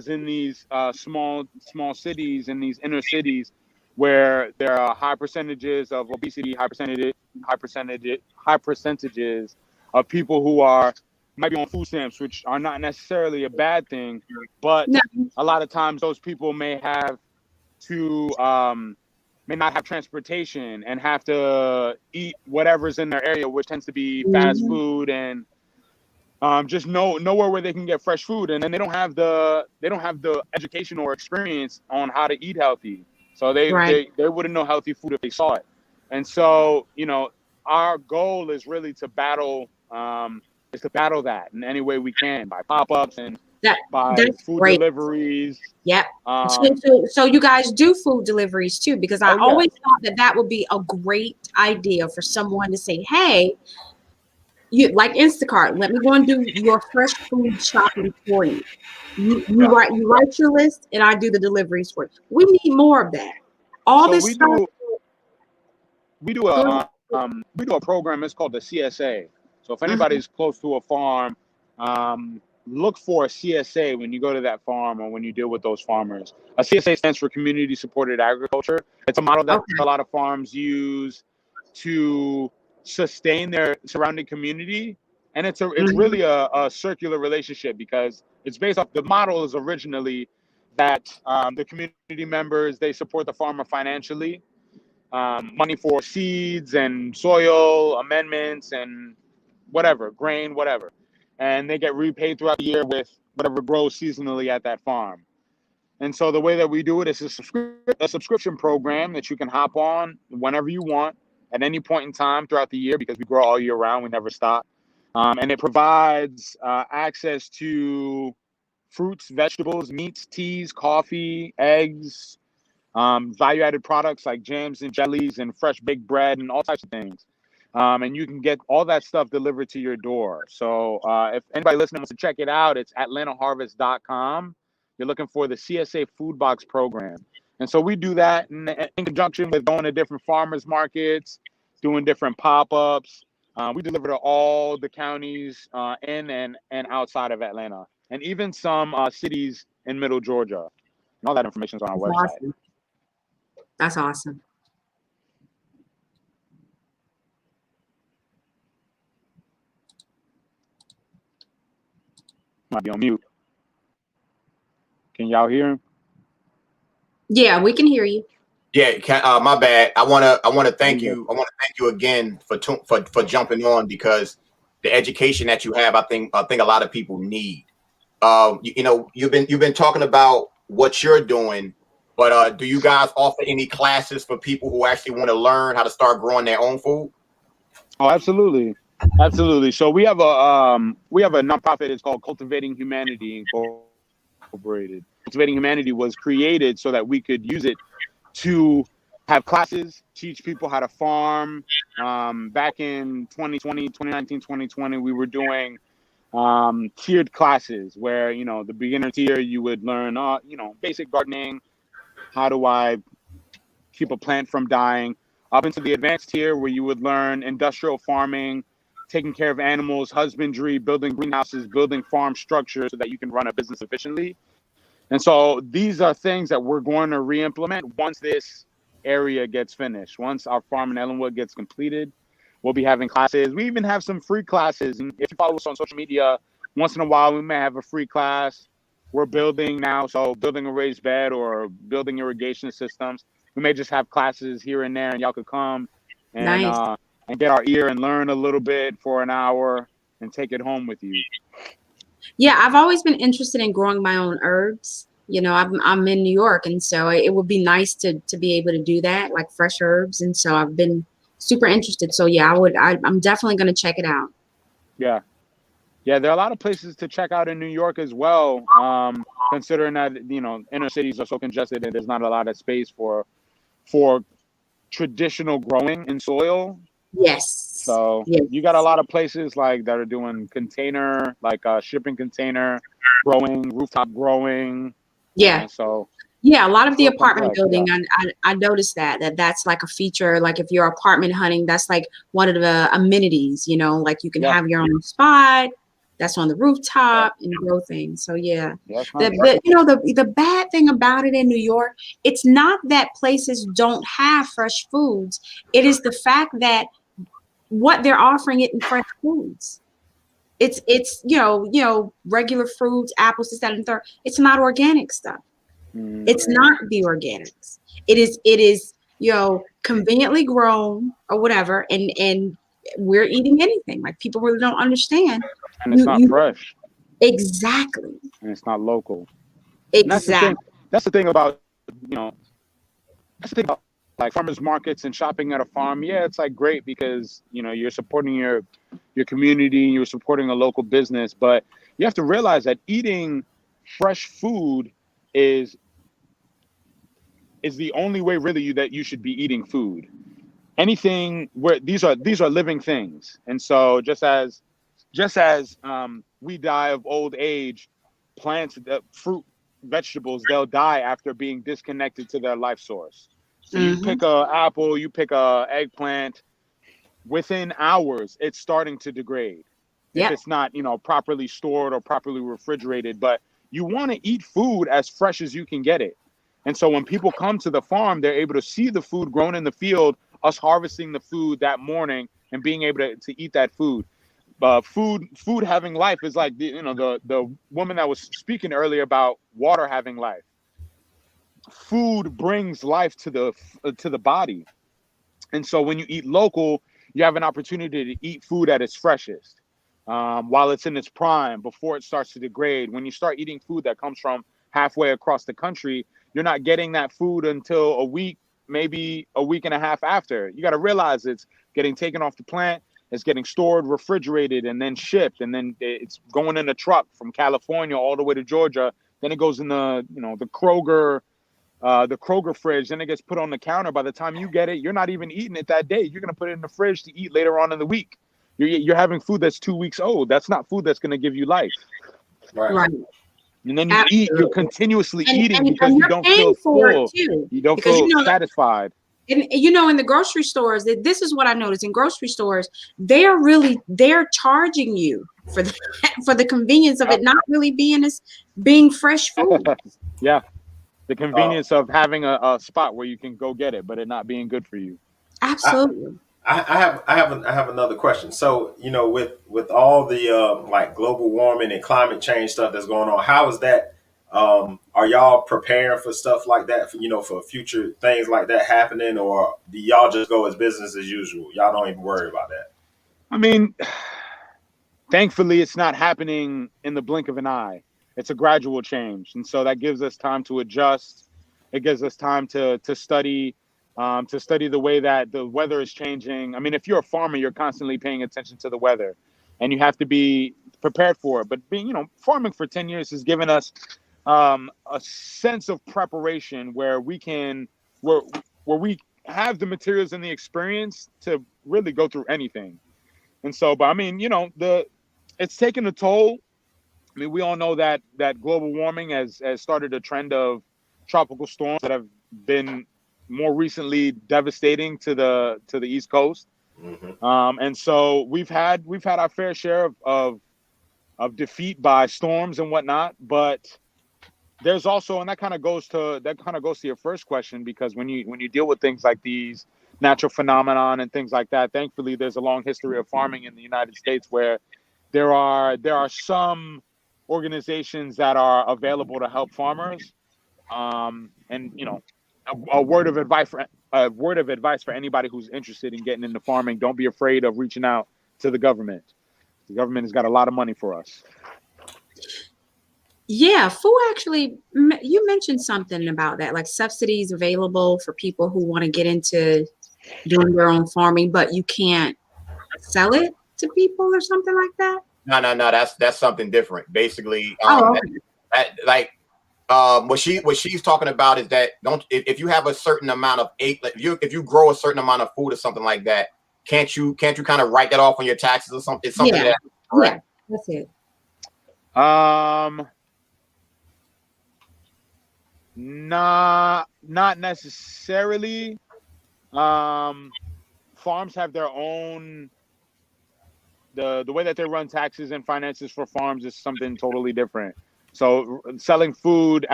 in these small cities, in these inner cities, where there are high percentages of obesity, high percentages of people who might be on food stamps, which are not necessarily a bad thing, but No. a lot of times those people may have to may not have transportation and have to eat whatever's in their area, which tends to be fast food and just nowhere where they can get fresh food, and then they don't have the education or experience on how to eat healthy, so they wouldn't know healthy food if they saw it. And so, you know, our goal is really to battle that in any way we can, by pop-ups and by food deliveries. Yep. So you guys do food deliveries too, because I always thought that would be a great idea for someone to say, hey, you like Instacart, let me go and do your fresh food shopping for you. You write your list and I do the deliveries for you. We need more of that. We do a program. It's called the CSA. So if anybody's close to a farm, look for a CSA when you go to that farm or when you deal with those farmers. A CSA stands for Community Supported Agriculture. It's a model that a lot of farms use to sustain their surrounding community, and it's really a circular relationship, because it's based off, the model is originally that the community members, they support the farmer financially, money for seeds and soil amendments and whatever, grain, whatever, and they get repaid throughout the year with whatever grows seasonally at that farm. And so the way that we do it is a subscription program that you can hop on whenever you want, at any point in time throughout the year, because we grow all year round. We never stop. And it provides access to fruits, vegetables, meats, teas, coffee, eggs, value-added products like jams and jellies and fresh baked bread and all types of things. And you can get all that stuff delivered to your door. So if anybody listening wants to check it out, it's atlantaharvest.com. You're looking for the CSA Food Box Program. And so we do that in conjunction with going to different farmers markets, doing different pop-ups. We deliver to all the counties in and outside of Atlanta, and even some cities in Middle Georgia. And all that information is on our website. Awesome. That's awesome. Might be on mute. Can y'all hear him? Yeah, we can hear you. Yeah, my bad. I wanna thank you. I want to thank you again for jumping on, because the education that you have, I think a lot of people need. You know, you've been talking about what you're doing, but do you guys offer any classes for people who actually want to learn how to start growing their own food? Oh, absolutely. So we have a nonprofit. It's called Cultivating Humanity Incorporated. Cultivating Humanity was created so that we could use it to have classes, teach people how to farm. Back in 2020, we were doing tiered classes where, you know, the beginner tier, you would learn, basic gardening. How do I keep a plant from dying? Up into the advanced tier where you would learn industrial farming, taking care of animals, husbandry, building greenhouses, building farm structures so that you can run a business efficiently. And so these are things that we're going to re-implement once this area gets finished. Once our farm in Ellenwood gets completed, we'll be having classes. We even have some free classes. And if you follow us on social media, once in a while, we may have a free class. We're building now, so building a raised bed or building irrigation systems. We may just have classes here and there, and y'all could come and and get our ear and learn a little bit for an hour and take it home with you. Yeah, I've always been interested in growing my own herbs. You know, I'm in New York, and so it would be nice to be able to do that, like fresh herbs. And so I've been super interested. So yeah, I'm definitely going to check it out. Yeah, there are a lot of places to check out in New York as well. Considering that, you know, inner cities are so congested and there's not a lot of space for traditional growing in soil. Yes. So you got a lot of places like that are doing container, like shipping container growing, rooftop growing. Yeah. So yeah, a lot of the apartment building, I noticed that's like a feature. Like if you're apartment hunting, that's like one of the amenities, you know, like you can have your own spot that's on the rooftop and grow things. So yeah, the bad thing about it in New York, it's not that places don't have fresh foods. It is the fact that what they're offering it in fresh foods. It's regular fruits, apples, this, that, and third. It's not organic stuff. It's not the organics. It is conveniently grown or whatever, and we're eating anything. Like, people really don't understand. And it's not fresh. Exactly. And it's not local. And that's the Exactly. thing. That's the thing about, you know, that's the thing about like farmers markets and shopping at a farm. Yeah, it's like great because, you know, you're supporting your community, you're supporting a local business, but you have to realize that eating fresh food is the only way really that you should be eating food. Anything where these are living things. And so just as we die of old age, plants, fruit, vegetables, they'll die after being disconnected to their life source. So you pick a apple, you pick a eggplant, within hours it's starting to degrade if it's not, you know, properly stored or properly refrigerated. But you want to eat food as fresh as you can get it. And so when people come to the farm, they're able to see the food grown in the field, us harvesting the food that morning and being able to eat that food. Food having life is like the woman that was speaking earlier about water having life. Food brings life to the body. And so when you eat local, you have an opportunity to eat food at its freshest, while it's in its prime, before it starts to degrade. When you start eating food that comes from halfway across the country, you're not getting that food until a week, maybe a week and a half after. You got to realize it's getting taken off the plant, it's getting stored, refrigerated, and then shipped, and then it's going in a truck from California all the way to Georgia. Then it goes in the Kroger fridge, then it gets put on the counter. By the time you get it, you're not even eating it that day. You're going to put it in the fridge to eat later on in the week. You're having food that's 2 weeks old. That's not food that's going to give you life. Right. And then you eat, you're continuously eating because you don't feel full. You don't feel satisfied. And in the grocery stores, this is what I noticed in grocery stores, they're charging you for the convenience of it not really being fresh food. Yeah. The convenience of having a spot where you can go get it, but it not being good for you. Absolutely. I have another question. So, with all the like global warming and climate change stuff that's going on, how is that? Are y'all preparing for stuff like that for future things like that happening, or do y'all just go as business as usual? Y'all don't even worry about that. I mean, thankfully, it's not happening in the blink of an eye. It's a gradual change, and so that gives us time to adjust. It gives us time to study. To study the way that the weather is changing. I mean, if you're a farmer, you're constantly paying attention to the weather, and you have to be prepared for it. But farming for 10 years has given us a sense of preparation where we have the materials and the experience to really go through anything. And so, but I mean, it's taken a toll. I mean, we all know that global warming has started a trend of tropical storms that have been more recently devastating to the East Coast. And so we've had our fair share of defeat by storms and whatnot, but there's also, and that kind of goes to your first question, because when you deal with things like these natural phenomenon and things like that, thankfully there's a long history of farming in the United States where there are some organizations that are available to help farmers. And a word of advice for anybody who's interested in getting into farming: don't be afraid of reaching out to the government. The government has got a lot of money for us. Yeah, Fu, actually, you mentioned something about that, like subsidies available for people who want to get into doing their own farming, but you can't sell it to people or something like that. No, that's something different. Basically, what she's talking about is that if you have a certain amount of if you grow a certain amount of food or something like that, can't you kind of write that off on your taxes or something? It's something yeah, that's it. Not necessarily. Farms have their own. The way that they run taxes and finances for farms is something totally different. So selling food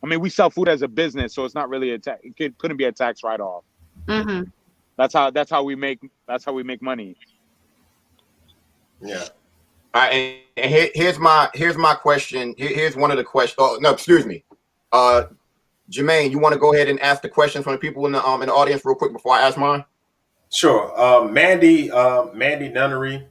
we sell food as a business, so it's not really it couldn't be a tax write-off. Mm-hmm. That's how we make money. Yeah. All right, and here's my question. Here's one of the questions. Oh no, excuse me. Jermaine, you want to go ahead and ask the questions from the people in the audience real quick before I ask mine? Sure. Mandy Nunnery,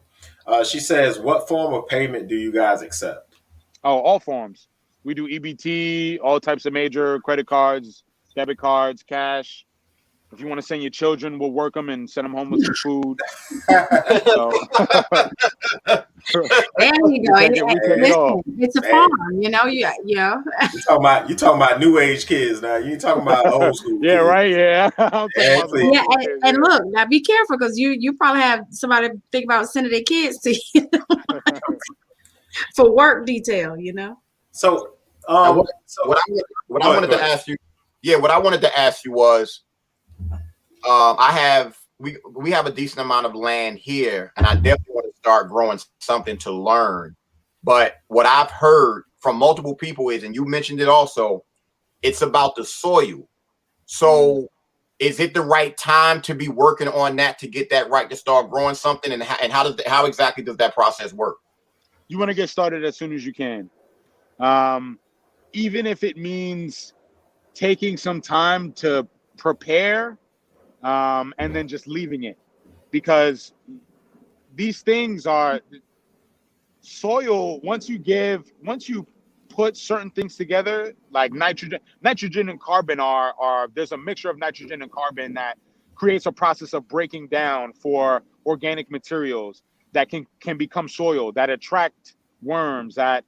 she says, what form of payment do you guys accept? Oh, all forms. We do EBT, all types of major credit cards, debit cards, cash. If you want to send your children, we'll work them and send them home with some food. So, There you go. we take it all. It's a farm, you know. You You talking about new age kids now. You ain't talking about old school Yeah, kids. right. Yeah. I'm talking about the Yeah, old kids, and yeah. look, now be careful because you probably have somebody think about sending their kids to you for work detail, you know. So, Now, what I Go wanted to ahead. ask you, what I wanted to ask you was, we have a decent amount of land here, and I definitely want to start growing something to learn. But what I've heard from multiple people is, and you mentioned it also, it's about the soil. So, is it the right time to be working on that to get that right to start growing something? And how exactly does that process work? You want to get started as soon as you can. Even if it means taking some time to prepare, and then just leaving it, because these things are soil. Once you put certain things together, like nitrogen and carbon are there's a mixture of nitrogen and carbon that creates a process of breaking down for organic materials that can become soil, that attract worms, that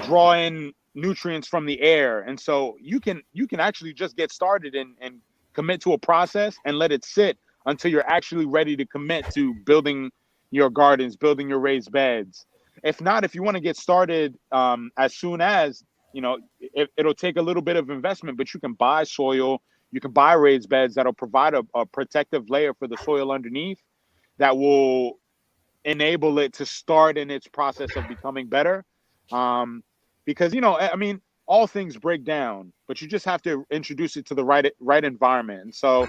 draw in nutrients from the air. And so you can actually just get started and commit to a process and let it sit until you're actually ready to commit to building your gardens, building your raised beds. If not, if you want to get started as soon as, it'll take a little bit of investment, but you can buy soil, you can buy raised beds that'll provide a protective layer for the soil underneath that will enable it to start in its process of becoming better. Because, all things break down, but you just have to introduce it to the right environment. And so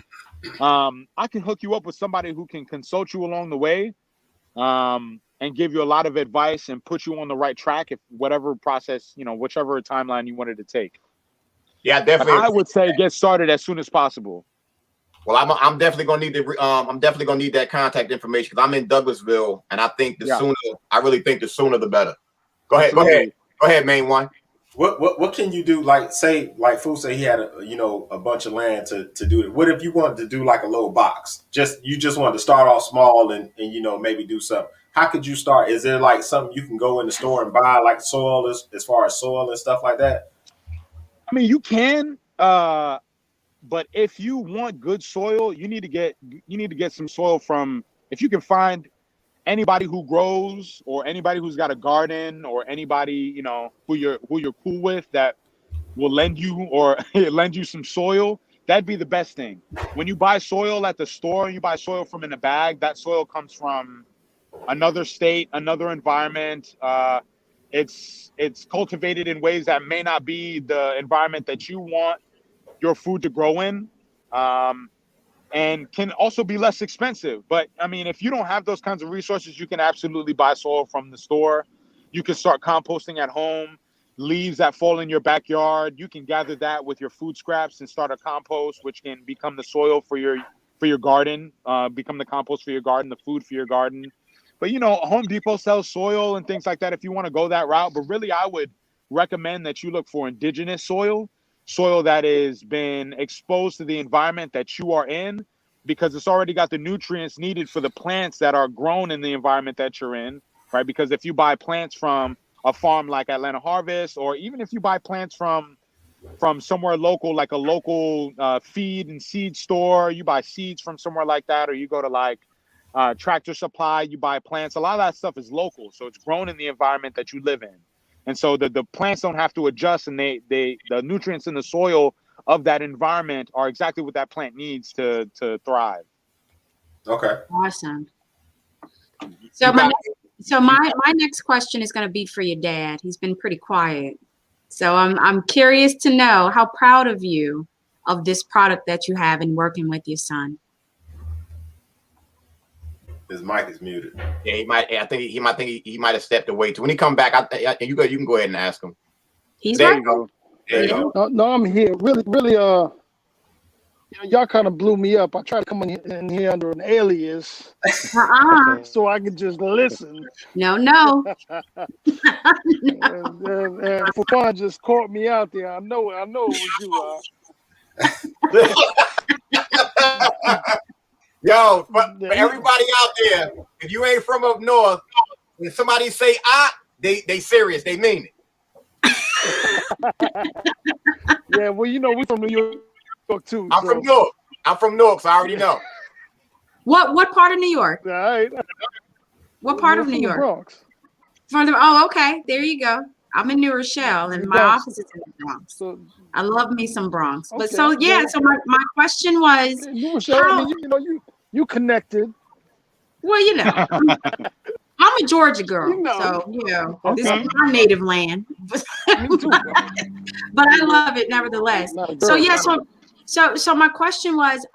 I can hook you up with somebody who can consult you along the way, and give you a lot of advice and put you on the right track, if whatever process, whichever timeline you wanted to take. Yeah, But definitely. I would say get started as soon as possible. Well, I'm definitely gonna need I'm definitely gonna need that contact information because I'm in Douglasville, and I think I really think the sooner the better. Go ahead, main one. What can you do? Like Fu say he had a bunch of land to do it. What if you wanted to do like a little box? You just wanted to start off small and maybe do something. How could you start? Is there like something you can go in the store and buy, like soil, as far as soil and stuff like that? I mean, you can, but if you want good soil, you need to get some soil from, if you can find anybody who grows, or anybody who's got a garden, or anybody who you're cool with that will lend you some soil. That'd be the best thing. When you buy soil at the store, you buy soil from in a bag. That soil comes from another state, another environment. It's cultivated in ways that may not be the environment that you want your food to grow in. And can also be less expensive. But I mean, if you don't have those kinds of resources, you can absolutely buy soil from the store. You can start composting at home. Leaves that fall in your backyard, you can gather that with your food scraps and start a compost, which can become the soil for your garden, become the compost for your garden, the food for your garden. But Home Depot sells soil and things like that if you want to go that route. But really, I would recommend that you look for indigenous soil that has been exposed to the environment that you are in, because it's already got the nutrients needed for the plants that are grown in the environment that you're in, right? Because if you buy plants from a farm like Atlanta Harvest, or even if you buy plants from somewhere local, like a local feed and seed store, you buy seeds from somewhere like that, or you go to like Tractor Supply, you buy plants. A lot of that stuff is local, so it's grown in the environment that you live in. And so the plants don't have to adjust, and the nutrients in the soil of that environment are exactly what that plant needs to thrive. Okay. Awesome. So my next question is going to be for your dad. He's been pretty quiet. So I'm curious to know how proud of you of this product that you have in working with your son. His mic is muted. Yeah, he might. I think he might have stepped away too. When he come back, you can go ahead and ask him. He's There right. you go. There you Yeah. go. No, I'm here. Really, y'all kind of blew me up. I tried to come in here under an alias so I could just listen. No. And Fafan just caught me out there. I know it was you. Yo, for everybody out there, if you ain't from up north, when somebody say they serious, they mean it. Yeah, well, we from New York too. I'm from Newark, so I already know. What part of New York? All right. What part of From New the York? Bronx. Okay. There you go. I'm in New Rochelle, and my office is in the Bronx. So, I love me some Bronx. But okay, so my question was, New Rochelle, I mean, you connected. well, I'm a Georgia girl, so this is my native land. Me too. But I love it nevertheless. So my question was,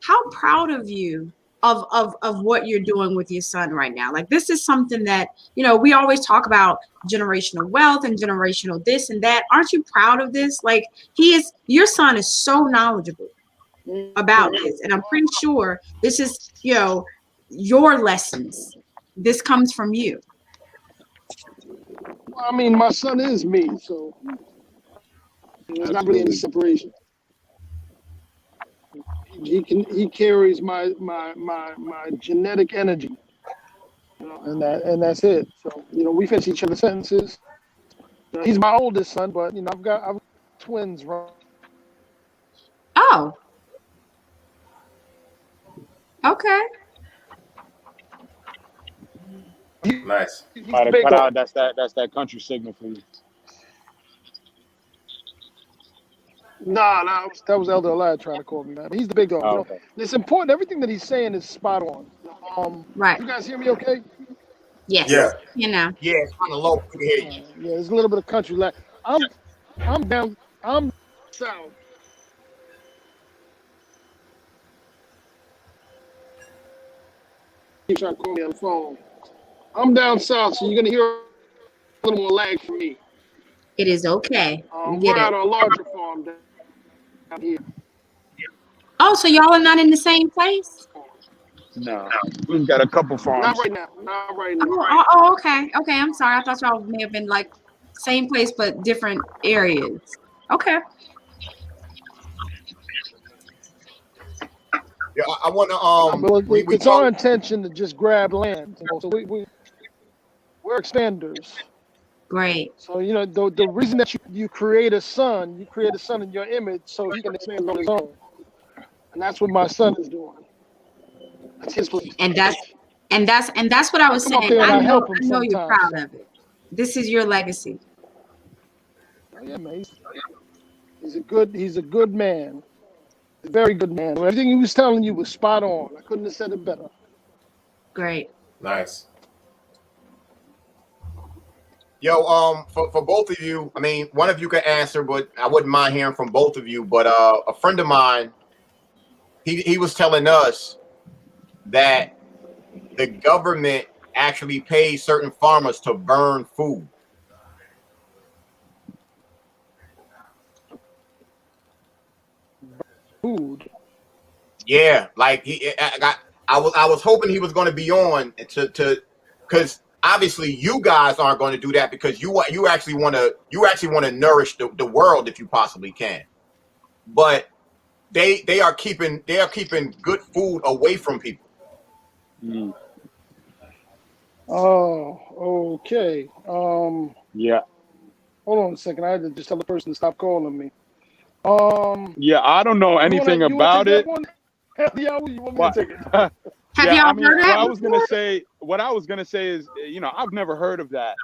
how proud of you of what you're doing with your son right now? Like, this is something that, we always talk about generational wealth and generational this and that. Aren't you proud of this? Like, your son is so knowledgeable about this, and I'm pretty sure this is, your lessons. This comes from you. Well, I mean, my son is me, so there's not really any separation. He carries my genetic energy, and that's it. So we finish each other's sentences. He's my oldest son, but I've got twins. Right? Oh. Okay. Nice. Might have cut out. That's that country signal for you. Nah, that was Elder EliYahu trying to call me, man. He's the big dog. Oh, okay. It's important. Everything that he's saying is spot on. Right. You guys hear me okay? Yes. Yeah. Yeah, it's kind of low. We can hear you. Yeah, there's a little bit of country left. I'm down. I'm south. He's trying to call me on the phone. I'm down south, so you're gonna hear a little more lag from me. It is okay. We're at a larger farm down here. Oh, so y'all are not in the same place? No, we've got a couple farms. Not right now. Oh, okay. Okay, I'm sorry. I thought y'all may have been like same place but different areas. Okay. Yeah, I want to it's our intention to just grab land. So we're expanders. Great. So the reason that you create a son in your image so he can expand on his own, and that's what my son is doing. That's his place. And that's what I was saying. I know you're proud of it. This is your legacy. Oh, yeah, man. He's a good man. A very good man. Everything he was telling you was spot on. I couldn't have said it better. Great. Nice. Yo, for both of you, I mean, one of you can answer, but I wouldn't mind hearing from both of you. But a friend of mine, he was telling us that the government actually pays certain farmers to burn food. Food. Yeah, like I was hoping he was going to be on to because obviously you guys aren't going to do that because you actually want to nourish the world if you possibly can, but they are keeping good food away from people. Mm. Oh, okay. Yeah. Hold on a second. I had to just tell the person to stop calling me. Yeah, I don't know anything about it. Yeah, you want me to take it? Have y'all heard that? What I was gonna say is, I've never heard of that,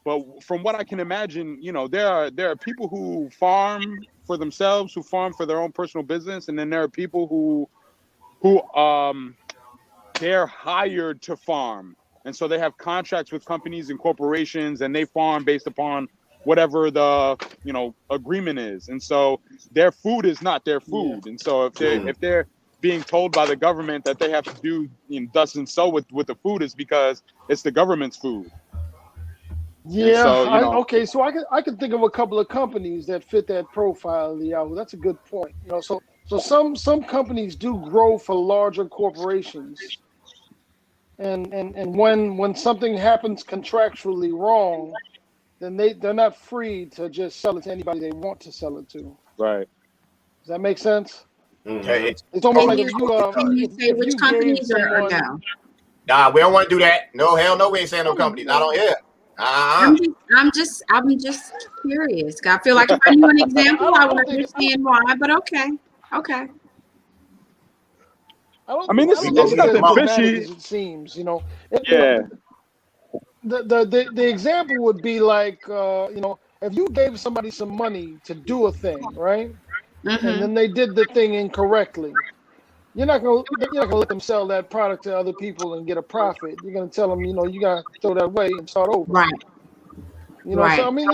but from what I can imagine, there are people who farm for themselves, who farm for their own personal business, and then there are people who they're hired to farm, and so they have contracts with companies and corporations, and they farm based upon whatever the agreement is, and so their food is not their food, and so if they're being told by the government that they have to do thus and so with the food, is because it's the government's food. And Yeah, so, okay. So I can think of a couple of companies that fit that profile, EliYahu. That's a good point. So some companies do grow for larger corporations, and when something happens contractually wrong, then they're not free to just sell it to anybody they want to sell it to. right. Does that make sense? Okay, Mm-hmm. It's almost Can like you can you say if which you gave companies or someone. no? nah, we don't want to do that. No, hell no, we ain't saying no No, companies. Not on here. I'm just curious. I feel like if I knew an example, I would think understand why. But okay, okay. I mean, I don't it's think it's nothing as dramatic fishy. as it seems. Yeah. The example would be like if you gave somebody some money to do a thing, right, and Mm-hmm. then they did the thing incorrectly. You're not gonna let them sell that product to other people and get a profit. You're gonna tell them, you gotta throw that away and start over. Right. So Right. I mean,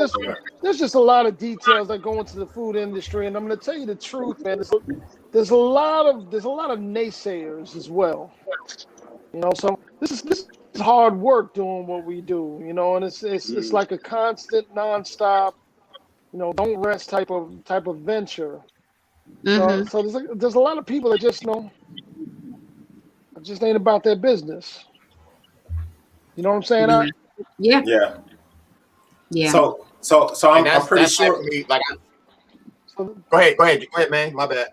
there's just a lot of details that go into the food industry, and I'm gonna tell you the truth, man. There's a lot of naysayers as well. So this is hard work doing what we do, and it's like a constant, nonstop, don't rest type of venture. So Mm-hmm. so there's a lot of people that just ain't about their business. You know what I'm saying? Yeah. Yeah. Yeah. Yeah. So And I'm pretty that's like sure. for me. Like, So go ahead, man. My bad.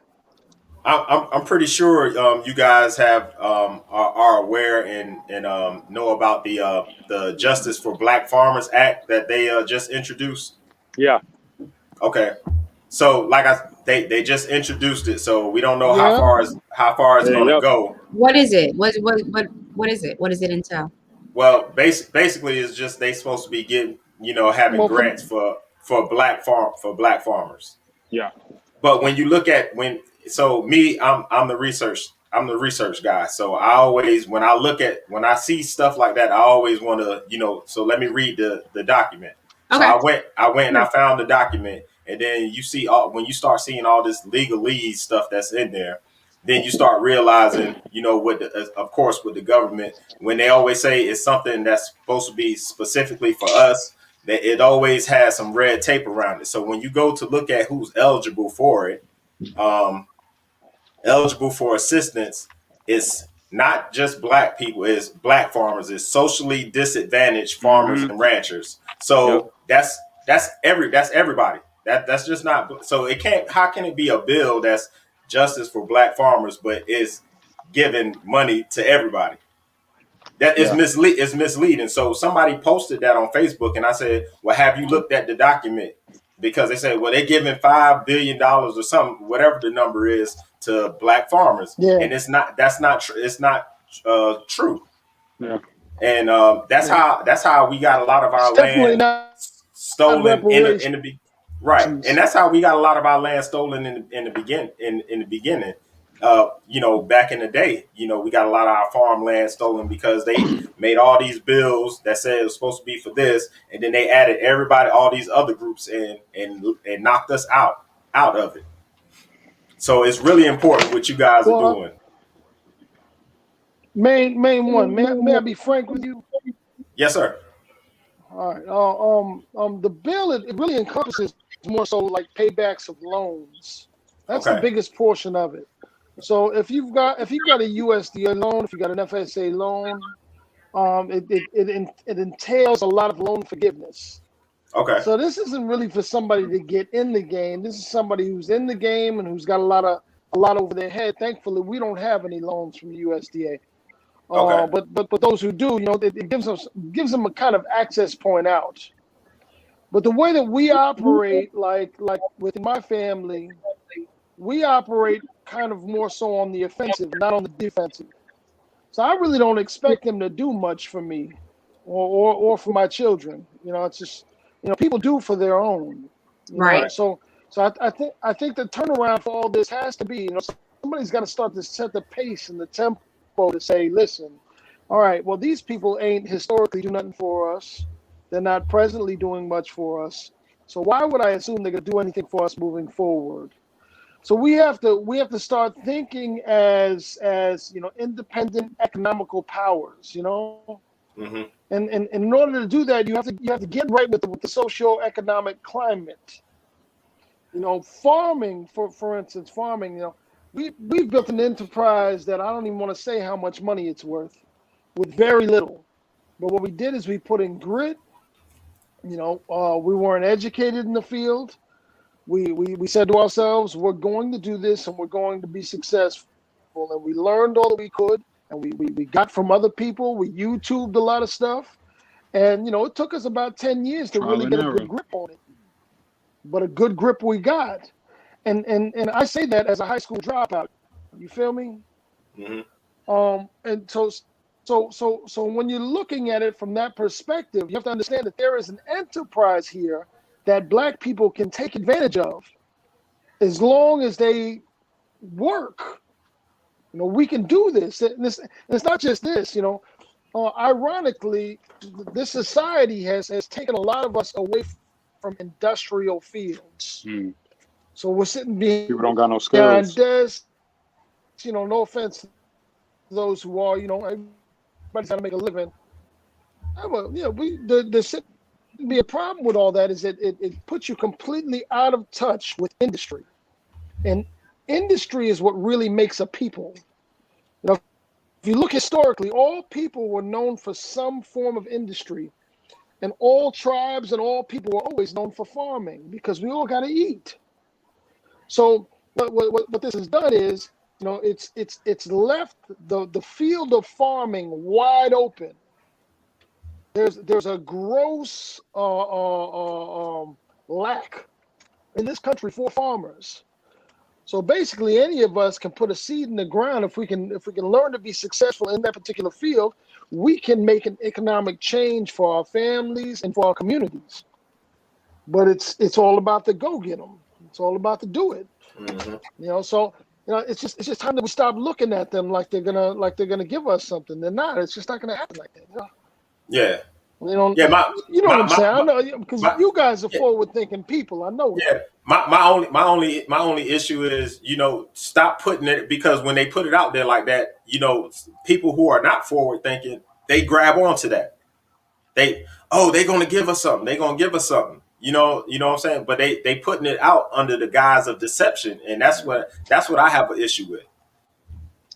I'm pretty sure you guys are aware and know about the Justice for Black Farmers Act that they just introduced. Yeah. Okay, so they just introduced it, so we don't know yeah, how far it's going to Yep. go. What is it? What is it? What does it entail? Well, basically, it's just they supposed to be getting having well, grants for black farmers. Yeah. But when you look at I'm the research guy. So I always when I see stuff like that, I always want to so let me read the document. So Okay. I went and I found the document, and then you see when you start seeing all this legalese stuff that's in there, then you start realizing of course with the government, when they always say it's something that's supposed to be specifically for us, that it always has some red tape around it. So when you go to look at who's eligible for it, um, eligible for assistance, it's not just black people, it's black farmers, it's socially disadvantaged farmers Mm-hmm. and ranchers. Yep. So that's everybody. That's just not so it can't how can it be a bill that's justice for black farmers but is giving money to everybody? That is Yeah. misleading. So somebody posted that on Facebook, and I said, "Well, have you looked at the document?" Because they said, "Well, they're giving $5 billion or something, whatever the number is, to black farmers," yeah, and it's not. That's not true. It's not true. Yeah. And yeah. that's how we got a lot of It's our definitely land not stolen reparations. right, and that's how we got a lot of our land stolen in the beginning. Back in the day, we got a lot of our farmland stolen because they made all these bills that said it was supposed to be for this, and then they added all these other groups in and knocked us out of it. So it's really important what you guys are Well, doing. main one. May I be frank with you? Yes, sir. All right. The bill it really encompasses more so like paybacks of loans. That's the Okay. biggest portion of it. So if you've got a USDA loan, if you got an FSA loan, it entails a lot of loan forgiveness. Okay. So this isn't really for somebody to get in the game. This is somebody who's in the game and who's got a lot over their head. Thankfully, we don't have any loans from the USDA. Okay. But those who do, it gives them a kind of access point out. But the way that we operate, like within my family, we operate kind of more so on the offensive, not on the defensive. So I really don't expect them to do much for me, or for my children. It's just people do for their own. Right. So I think the turnaround for all this has to be somebody's got to start to set the pace and the tempo to say, listen, all right, well, these people ain't historically do nothing for us. They're not presently doing much for us. So why would I assume they're gonna do anything for us moving forward? So we have to start thinking as independent economical powers. Mm-hmm. And in order to do that, you have to get right with the socio-economic climate. Farming, for instance, farming. We've built an enterprise that I don't even want to say how much money it's worth, with very little. But what we did is we put in grit. We weren't educated in the field. We said to ourselves, we're going to do this and we're going to be successful. And we learned all that we could, and we got from other people. We YouTubed a lot of stuff. And, it took us about 10 years to really get a good grip on it. But a good grip we got. And I say that as a high school dropout. You feel me? Mm-hmm. And so when you're looking at it from that perspective, you have to understand that there is an enterprise here that Black people can take advantage of as long as they work. We can do this. And it's not just this, ironically, this society has taken a lot of us away from industrial fields. So we're sitting behind People don't got no skills. desks, no offense to those who are, everybody's trying to make a living. There's be a problem with all that is that it puts you completely out of touch with industry. And industry is what really makes a people. If you look historically, all people were known for some form of industry, and all tribes and all people were always known for farming because we all got to eat. So what this has done is, it's left the field of farming wide open. There's a gross lack in this country for farmers. So basically, any of us can put a seed in the ground. If we can learn to be successful in that particular field, we can make an economic change for our families and for our communities. But it's all about the go get 'em. It's all about the do it. Mm-hmm. So it's just time that we stop looking at them like they're gonna give us something. They're not. It's just not gonna happen like that. Yeah. Yeah, what I'm saying. I know because you guys are forward-thinking people. I know. Yeah. My only issue is, stop putting it, because when they put it out there like that, people who are not forward-thinking, they grab onto that. They're gonna give us something. They're gonna give us something. You know what I'm saying? But they putting it out under the guise of deception, and that's what I have an issue with.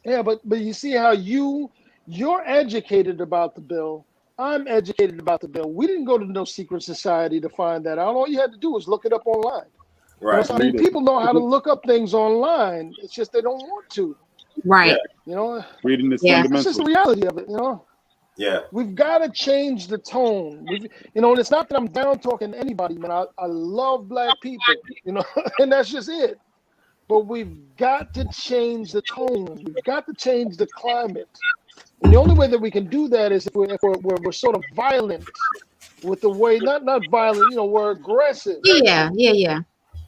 Yeah, but you see how you're educated about the bill. I'm educated about the bill. We didn't go to no secret society to find that out. All you had to do was look it up online. Right. People know how to look up things online. It's just they don't want to. Right. Reading the fundamentals. That's just the reality of it. Yeah. We've got to change the tone. And it's not that I'm down talking to anybody, man. I love Black people, and that's just it. But we've got to change the tone. We've got to change the climate. And the only way that we can do that is if we're sort of violent with the way, not violent, we're aggressive. Yeah.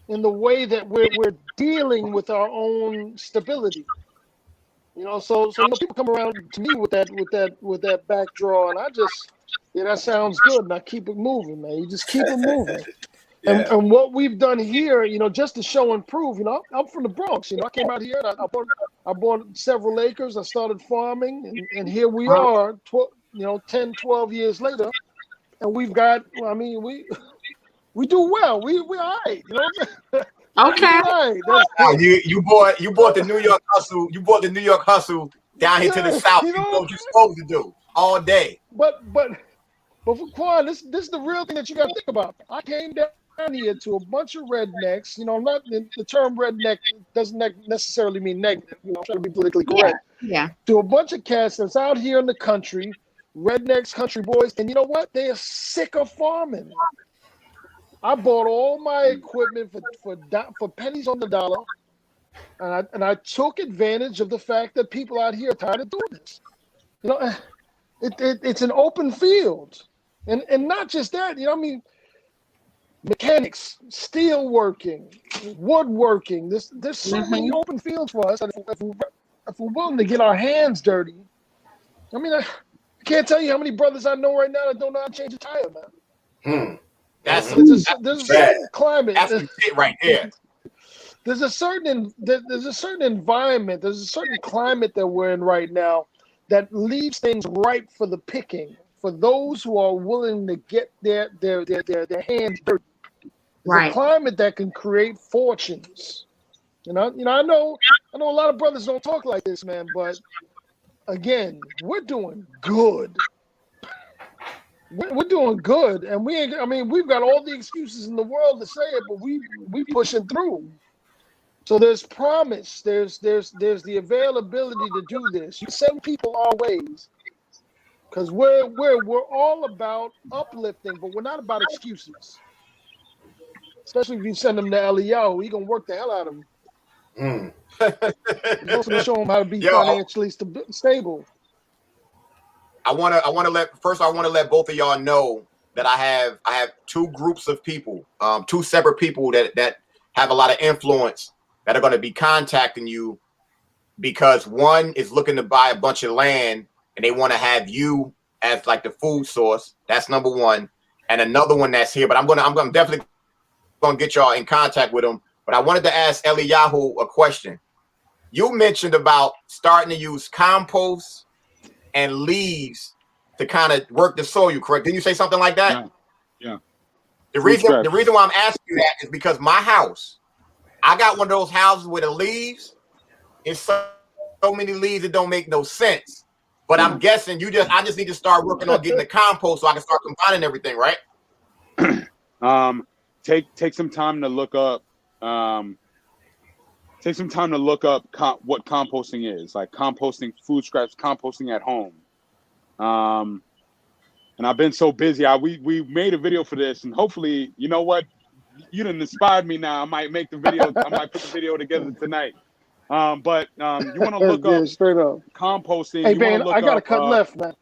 In the way that we're dealing with our own stability. So people come around to me with that backdraw, and I just, that sounds good, and I keep it moving, man. You just keep it moving. Yeah. And what we've done here, just to show and prove, I'm from the Bronx. I came out here and I bought several acres. I started farming, and here we are, 10, 12 years later, and we've got. We do well. We all right. Okay. Right. You bought the New York hustle. You bought the New York hustle down here to the South. You know what you're supposed to do all day. But for Quan, this is the real thing that you got to think about. I came down here to a bunch of rednecks. Not the term redneck doesn't necessarily mean negative. I'm trying to be politically correct. Yeah. To a bunch of cats that's out here in the country, rednecks, country boys, and you know what? They are sick of farming. I bought all my equipment for pennies on the dollar, and I took advantage of the fact that people out here are tired of doing this. It's an open field, and not just that. Mechanics, steel working, woodworking. There's so many open fields for us. If we're willing to get our hands dirty, I can't tell you how many brothers I know right now that don't know how to change a tire, man. There's a certain climate. That's the shit right there. There's a certain environment. There's a certain climate that we're in right now that leaves things ripe for the picking. for those who are willing to get their hands dirty. It's Right. a climate that can create fortunes. I know a lot of brothers don't talk like this, man, but again, we're doing good. We're doing good, and we ain't. I mean, we've got all the excuses in the world to say it, but we pushing through. So there's promise. There's the availability to do this. You send people our ways, because we're all about uplifting, but we're not about excuses. Especially if you send them to EliYahu, he gonna work the hell out of them. He's also gonna show them how to be financially stable. I want to let both of y'all know that I have two groups of people, two separate people that have a lot of influence that are going to be contacting you, because one is looking to buy a bunch of land and they want to have you as like the food source. That's number one. And another one that's here, but I'm definitely going to get y'all in contact with them. But I wanted to ask EliYahu a question. You mentioned about starting to use compost and leaves to kind of work the soil, correct? Didn't you say something like that? Yeah. The reason why I'm asking you that is because my house, I got one of those houses where the leaves, it's so many leaves it don't make no sense. But I'm guessing I just need to start working on getting the compost so I can start combining everything, right? Take some time to look up. Take some time to look up what composting is, like composting food scraps, composting at home. And I've been so busy. We made a video for this, and hopefully, you know what? You done inspired me now. I might make the video. I might put the video together tonight. But you want to look up straight up composting. Hey, man, I got to cut left, man.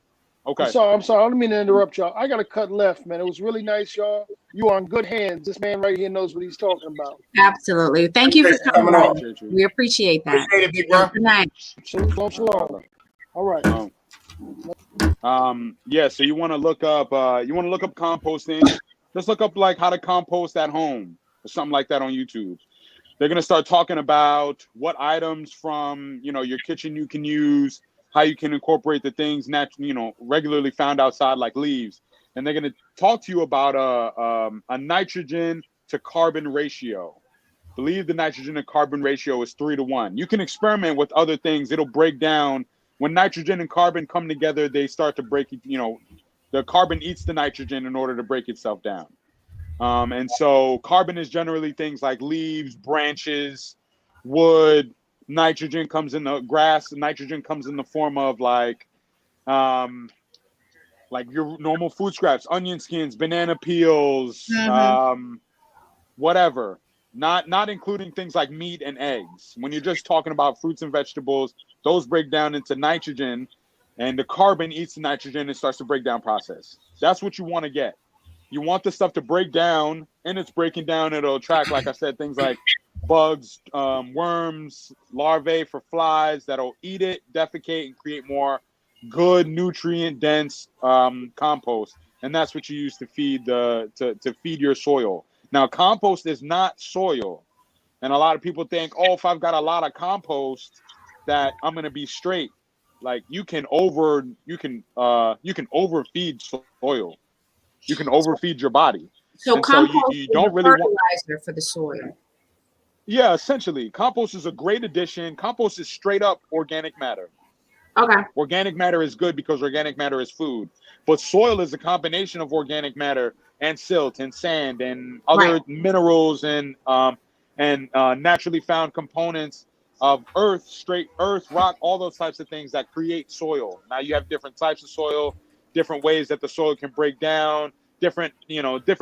Okay. I'm sorry. I don't mean to interrupt y'all. I got to cut left, man. It was really nice, y'all. You are in good hands. This man right here knows what he's talking about. Absolutely. Thank you for coming on. We appreciate that. Appreciate it, big bro. Good night. Shalom. All right. Yeah. So you want to look up. Composting. Just look up like how to compost at home or something like that on YouTube. They're gonna start talking about what items from your kitchen you can use, how you can incorporate the things regularly found outside like leaves, and they're gonna talk to you about a nitrogen to carbon ratio. I believe the nitrogen to carbon ratio is 3-to-1. You can experiment with other things. It'll break down when nitrogen and carbon come together. They start to break. The carbon eats the nitrogen in order to break itself down. And so carbon is generally things like leaves, branches, wood. Nitrogen comes in the grass. Nitrogen comes in the form of like your normal food scraps, onion skins, banana peels, whatever. Not including things like meat and eggs. When you're just talking about fruits and vegetables, those break down into nitrogen, and the carbon eats the nitrogen and starts the breakdown process. That's what you want to get. You want the stuff to break down, and it's breaking down. It'll attract, like I said, things like bugs, worms, larvae for flies that'll eat it, defecate, and create more good nutrient-dense compost. And that's what you use to feed to feed your soil. Now, compost is not soil, and a lot of people think, oh, if I've got a lot of compost, that I'm gonna be straight. Like you can overfeed soil. You can overfeed your body. So compost is a fertilizer for the soil. Yeah, essentially. Compost is a great addition. Compost is straight up organic matter. Okay. Organic matter is good because organic matter is food. But soil is a combination of organic matter and silt and sand and other minerals and naturally found components of earth, straight earth, rock, all those types of things that create soil. Now you have different types of soil, different ways that the soil can break down, different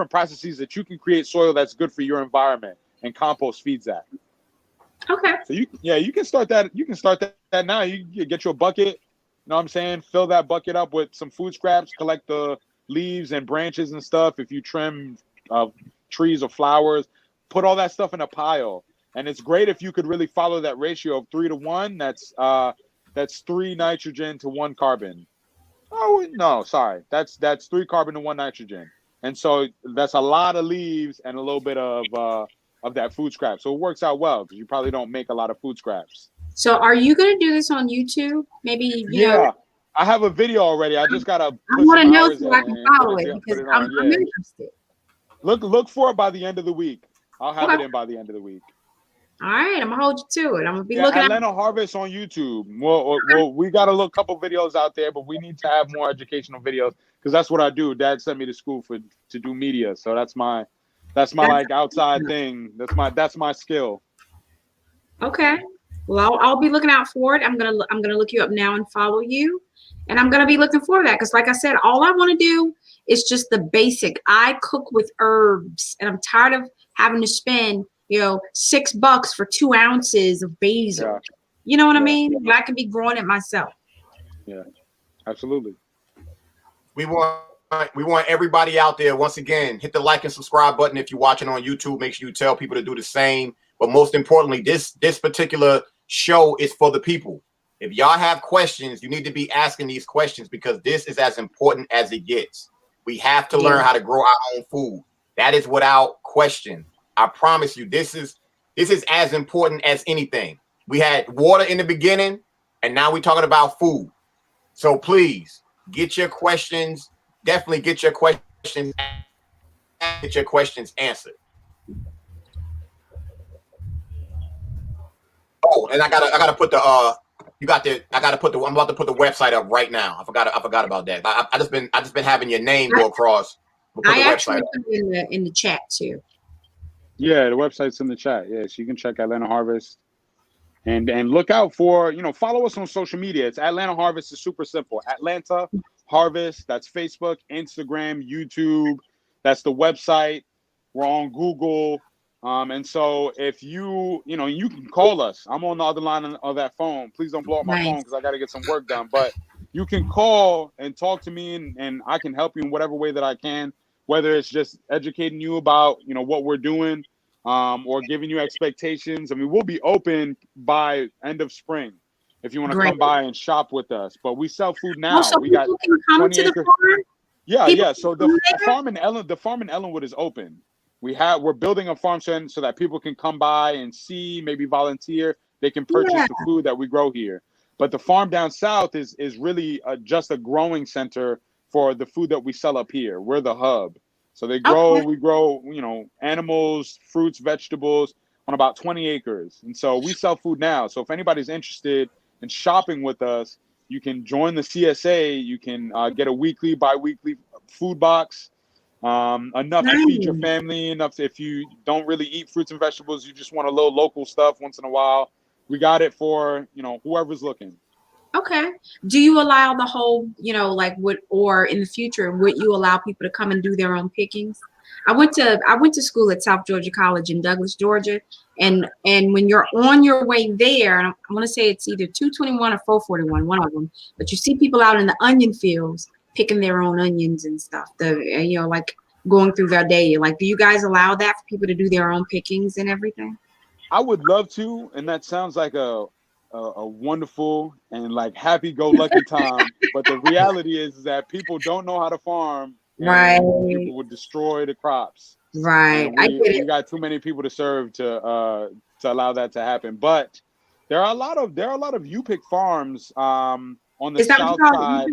processes that you can create soil that's good for your environment, and compost feeds that. Okay. So you can start that. You can start that now. You get you a bucket. You know what I'm saying? Fill that bucket up with some food scraps. Collect the leaves and branches and stuff. If you trim trees or flowers, put all that stuff in a pile. And it's great if you could really follow that ratio of 3-to-1. That's 3 nitrogen to 1 carbon. Oh no, sorry. That's 3 carbon to 1 nitrogen. And so that's a lot of leaves and a little bit of that food scrap. So it works out well because you probably don't make a lot of food scraps. So are you going to do this on YouTube? Maybe, Yeah. I have a video already. I just gotta I put want to some know hours so in I it can and follow it put because it I'm on. Yeah. interested. Look for it by the end of the week. I'll have Okay. it in by the end of the week. All right, I'm gonna hold you to it. I'm gonna be Yeah, looking at. Atlanta Harvest on YouTube. Well, we got a little couple videos out there, but we need to have more educational videos because that's what I do. Dad sent me to school to do media, so that's my like outside thing. That's my skill. Okay. Well, I'll be looking out for it. I'm gonna look you up now and follow you, and I'm gonna be looking for that because, like I said, all I want to do is just the basic. I cook with herbs, and I'm tired of having to spend $6 for 2 ounces of basil. Yeah, You know what I yeah, mean? But I can be growing it myself. yeah, absolutely. We want everybody out there, once again, hit the like and subscribe button if you're watching on YouTube. Make sure you tell people to do the same. But most importantly, this particular show is for the people. If y'all have questions, you need to be asking these questions because this is as important as it gets. We have to learn how to grow our own food. That is without question. I promise you, this is as important as anything. We had water in the beginning, and now we're talking about food. So please get your questions. Definitely get your questions answered. Oh, and I gotta put the I'm about to put the website up right now. I forgot about that. I just been having your name go across. We'll put I the actually website up. put it in the chat too. Yeah, the website's in the chat. Yeah, so you can check Atlanta Harvest and look out for, follow us on social media. It's Atlanta Harvest. Is super simple. Atlanta Harvest. That's Facebook, Instagram, YouTube. That's the website. We're on Google. And so if you can call us. I'm on the other line of that phone. Please don't blow up my phone because I got to get some work done. But you can call and talk to me, and I can help you in whatever way that I can, whether it's just educating you about, what we're doing, or giving you expectations. I mean, we'll be open by end of spring if you want to come by and shop with us. But we sell food now. So we got can come to the farm? Yeah. So the farm in Ellenwood is open. We're building a farm so that people can come by and see, maybe volunteer. They can purchase the food that we grow here. But the farm down south is really just a growing center for the food that we sell up here. We're the hub. So we grow, animals, fruits, vegetables on about 20 acres. And so we sell food now. So if anybody's interested in shopping with us, you can join the CSA. You can get a weekly, bi-weekly food box. Enough to feed your family, enough if you don't really eat fruits and vegetables, you just want a little local stuff once in a while. We got it for, whoever's looking. Okay. Do you allow the whole, or in the future, would you allow people to come and do their own pickings? I went to school at South Georgia College in Douglas, Georgia. And when you're on your way there, and I want to say it's either 221 or 441, one of them, but you see people out in the onion fields picking their own onions and stuff, like going through their day. Like, do you guys allow that for people to do their own pickings and everything? I would love to, and that sounds like a wonderful and like happy-go-lucky time. But the reality is that people don't know how to farm, and people would destroy the crops. Right. We got too many people to serve to allow that to happen. But there are a lot of U-pick farms on the south side.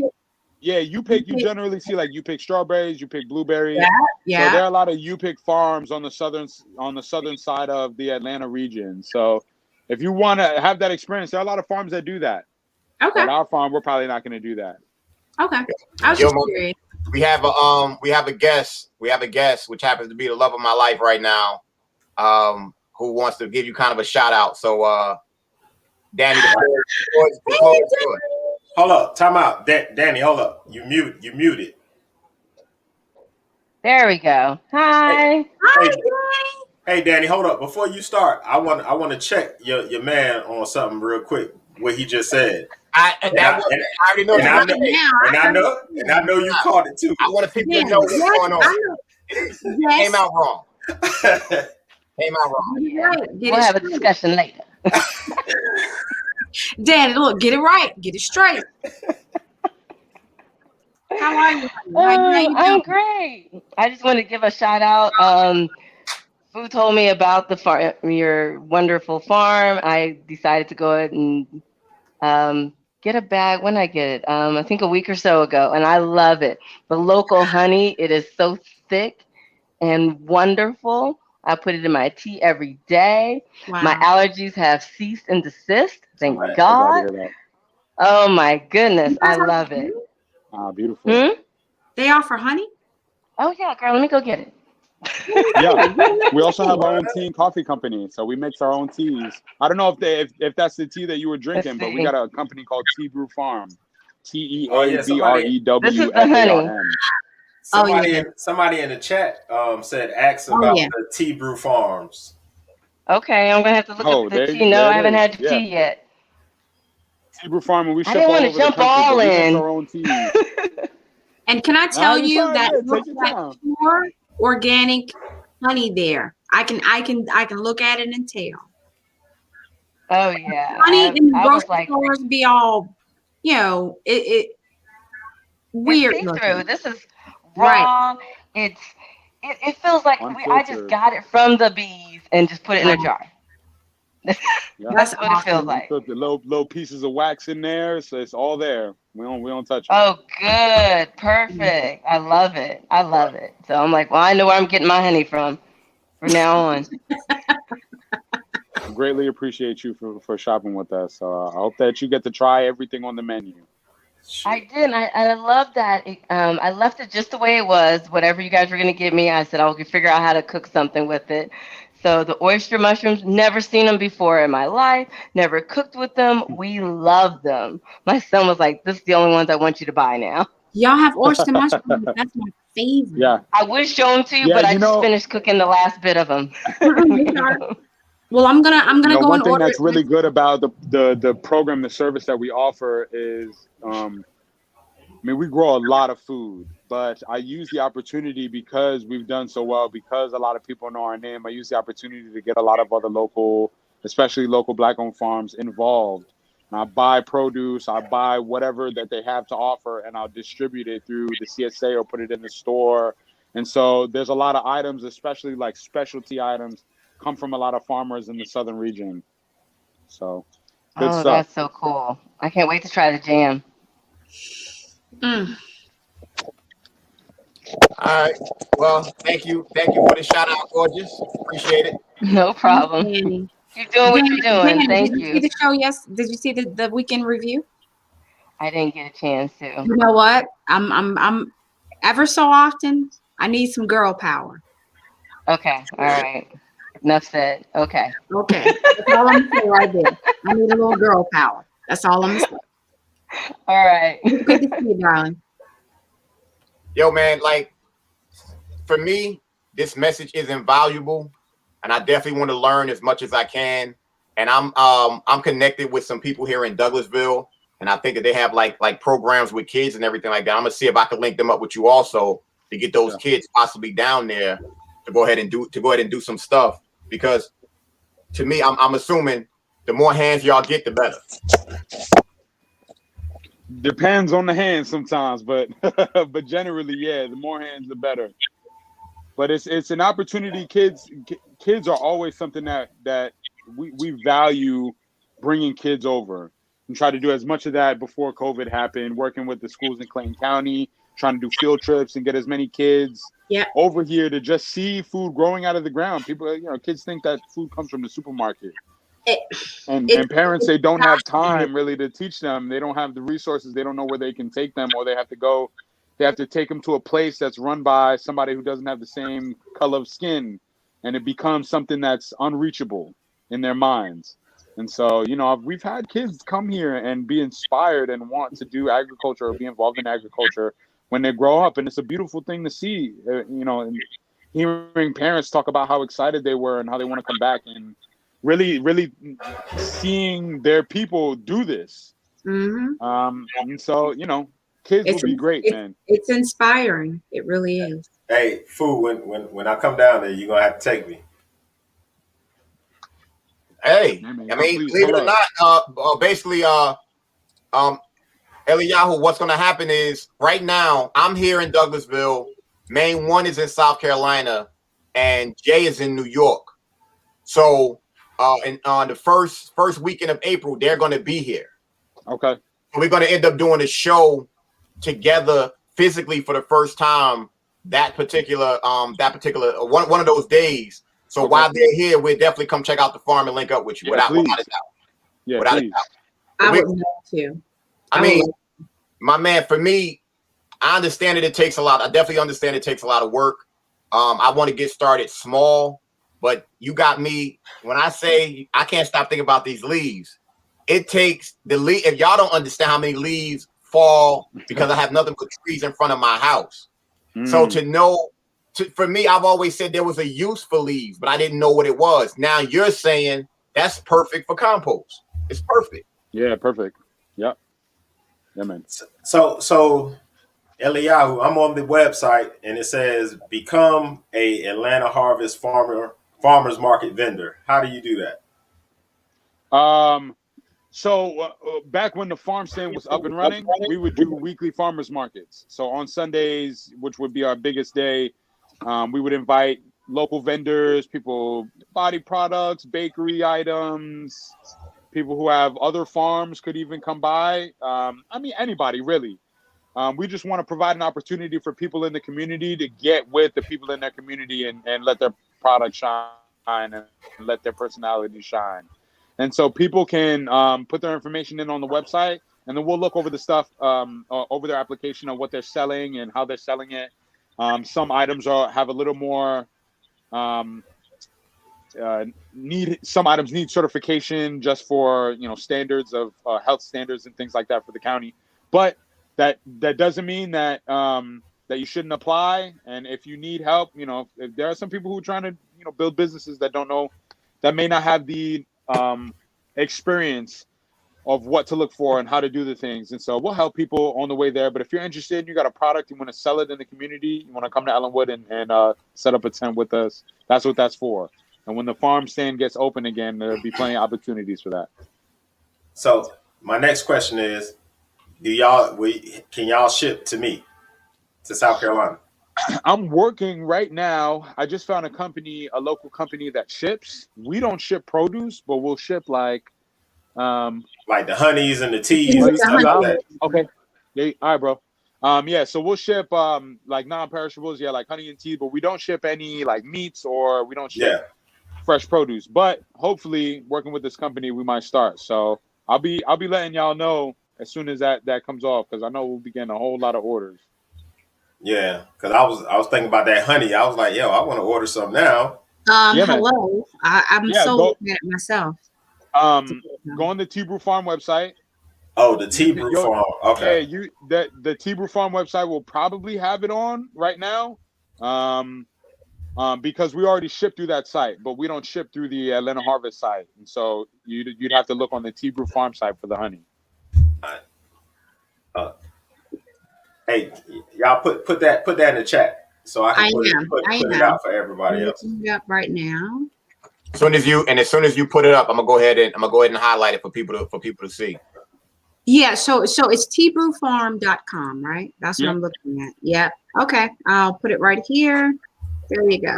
Yeah, you generally see like you pick strawberries, you pick blueberries. Yeah. So there are a lot of you pick farms on the southern side of the Atlanta region. So if you want to have that experience, there are a lot of farms that do that. Okay. But our farm, we're probably not going to do that. Okay. I was just curious. We have a guest, which happens to be the love of my life right now, who wants to give you kind of a shout out. So Danny, hold up, time out. Danny, hold up. You muted. There we go. Hi. Hey, Danny, hold up. Before you start, I want to check your man on something real quick. What he just said. I already know. And I know you caught it too. I want people to know what's going on. It came out wrong. We'll have a discussion later. Danny, look, get it right. Get it straight. How are you? I'm great. I just want to give a shout out. Fu told me about the farm, your wonderful farm. I decided to go ahead and get a bag. When I get it, I think a week or so ago, and I love it. The local honey, it is so thick and wonderful. I put it in my tea every day. My Wow. allergies have ceased and desist. All Thank right. I'm glad to God. hear that. Oh my goodness, You I guys love offer it. honey? Beautiful. Hmm? They offer honey? Oh yeah, girl, let me go get it. Yeah. Hey, you We also have tea. our own tea and coffee company, so we mix our own teas. I don't know if that's the tea that you were Let's drinking, but we see. got a company called Tea Brew Farm, Oh yeah, This is the honey. TeaBrewerFarm. Oh yeah. somebody in the chat said ask Oh about yeah. the Tea Brew Farms. Okay, I'm gonna have to look up Oh, the tea. No, there I it haven't is. had the Yeah, tea yet. Tea Brew Farm, and we I ship didn't all want to over the jump country, but all we mix in. our own teas. And can I Nah, tell you're you fine. that Yeah, look take your at time. pure organic honey there? I can look at it and tell. Oh yeah, Honey in the I was grocery like, stores be all, it it's weird see through. looking. This is Right. raw. It's it feels like I just Unfiltered. got it from the bees and just put it in a Right. jar. Yeah, That's That's what it feels awesome. like. put the little pieces of wax in there, so it's all there. We don't touch it. Oh, good, perfect. I love it. I love it. So I'm like, well, I know where I'm getting my honey from now on. Greatly appreciate you for shopping with us. So I hope that you get to try everything on the menu. I Shoot. did. I love that. I left it just the way it was. Whatever you guys were gonna give me, I said I'll figure out how to cook something with it. So the oyster mushrooms, never seen them before in my life. Never cooked with them. We love them. My son was like, "This is the only ones I want you to buy now." Y'all have oyster mushrooms. That's my favorite. Yeah, I would show them to you, yeah. but I just finished cooking the last bit of them. Mm-mm, it's all right. Well, I'm gonna go One and thing order that's really it. good about the program, the service that we offer is, I mean, we grow a lot of food, but I use the opportunity because we've done so well, because a lot of people know our name. I use the opportunity to get a lot of other local, especially local Black-owned farms involved. And I buy produce, I buy whatever that they have to offer, and I'll distribute it through the CSA or put it in the store. And so there's a lot of items, especially like specialty items, come from a lot of farmers in the southern region. So good Oh, stuff. that's so cool. I can't wait to try the jam. Mm. All right. Well, thank you for the shout out, gorgeous. Appreciate it. No Thanks, problem. Danny. Keep doing what you're doing. Danny, did Thank you see you. the show? Yes. Did you see the weekend review? I didn't get a chance to. You know what? I'm ever so often I need some girl power. Okay. All right. Enough said. Okay. Okay. That's all I'm gonna say right there. I need a little girl power. That's all I'm gonna say. All right. It's good to see you, darling. Yo, man, like for me, this message is invaluable, and I definitely want to learn as much as I can. And I'm connected with some people here in Douglasville, and I think that they have like programs with kids and everything like that. I'm gonna see if I can link them up with you also to get those kids possibly down there to go ahead and do some stuff, because to me, I'm assuming the more hands y'all get, the better. Depends on the hands sometimes, but but generally, yeah, the more hands, the better. But it's an opportunity. Kids are always something that we value, bringing kids over and try to do as much of that before COVID happened. Working with the schools in Clayton County, trying to do field trips and get as many kids over here to just see food growing out of the ground. People, kids think that food comes from the supermarket. And parents, they don't have time really to teach them. They don't have the resources. They don't know where they can take them, or they have to take them to a place that's run by somebody who doesn't have the same color of skin, and it becomes something that's unreachable in their minds. And so, we've had kids come here and be inspired and want to do agriculture or be involved in agriculture when they grow up. And it's a beautiful thing to see, and hearing parents talk about how excited they were and how they want to come back, and really seeing their people do this. Mm-hmm. And so, kids will be great, man. It's inspiring. It really is. Hey, Fu, when I come down there, you're gonna have to take me. Hey, Yeah, man, I mean, please believe it pull or up. not, basically, EliYahu, what's going to happen is right now I'm here in Douglasville. Main one is in South Carolina, and Jay is in New York. So, and on the first weekend of April, they're going to be here. Okay. we're going to end up doing a show together physically for the first time that particular one of those days. So while they're here, we'll definitely come check out the farm and link up with you. Yeah, without a doubt. Yeah, Without please. a doubt. I would love to. I mean, my man, for me, I understand that it takes a lot. I definitely understand it takes a lot of work. I want to get started small, but you got me when I say I can't stop thinking about these leaves. It takes the leaf. If y'all don't understand how many leaves fall because I have nothing but trees in front of my house. So to know, for me, I've always said there was a use for leaves, but I didn't know what it was. Now you're saying that's perfect for compost. It's perfect. Yeah, perfect. Yep. Yeah, man. So EliYahu, I'm on the website and it says become a Atlanta Harvest farmers market vendor. How do you do that? So back when the farm stand was up and running, we would do weekly farmers markets. So on Sundays, which would be our biggest day, we would invite local vendors, people, body products, bakery items, people who have other farms could even come by. I mean, anybody really. We just want to provide an opportunity for people in the community to get with the people in their community and let their product shine and let their personality shine. And so people can put their information in on the website, and then we'll look over the stuff, over their application of what they're selling and how they're selling it. Some items have a little more some items need certification just for standards of health standards and things like that for the county. But that doesn't mean that that you shouldn't apply. And if you need help, if there are some people who are trying to build businesses that don't know, that may not have the experience of what to look for and how to do the things. And so we'll help people on the way there. But if you're interested, you got a product, you want to sell it in the community, you want to come to Ellenwood and set up a tent with us, that's what that's for. And when the farm stand gets open again, there'll be plenty of opportunities for that. So my next question is, can y'all ship to me, to South Carolina? I'm working right now. I just found a local company that ships. We don't ship produce, but we'll ship like the honeys and the teas and stuff like that. Okay. Yeah, all right, bro. Yeah, so we'll ship like non-perishables, like honey and tea, but we don't ship any like meats or we don't ship fresh produce. But hopefully working with this company we might start. So I'll be letting y'all know as soon as that comes off, because I know we'll be getting a whole lot of orders. Yeah, because I was thinking about that honey. I was like, yo, I want to order some now. Hello. I'm so looking at it myself. Go on the Tea Brew Farm website. Oh, the Tea Brew Farm. Okay. Yeah, the Tea Brew Farm website will probably have it on right now. Because we already ship through that site, but we don't ship through the Atlanta Harvest site. And so you'd have to look on the Tea Brew Farm site for the honey. Hey, y'all put that in the chat so I can put it out for everybody else. It up right now. As soon as you put it up, I'm gonna go ahead and highlight it for people to see. Yeah, so it's tbrewfarm.com, right? That's what I'm looking at. Yeah. Okay. I'll put it right here. There you go.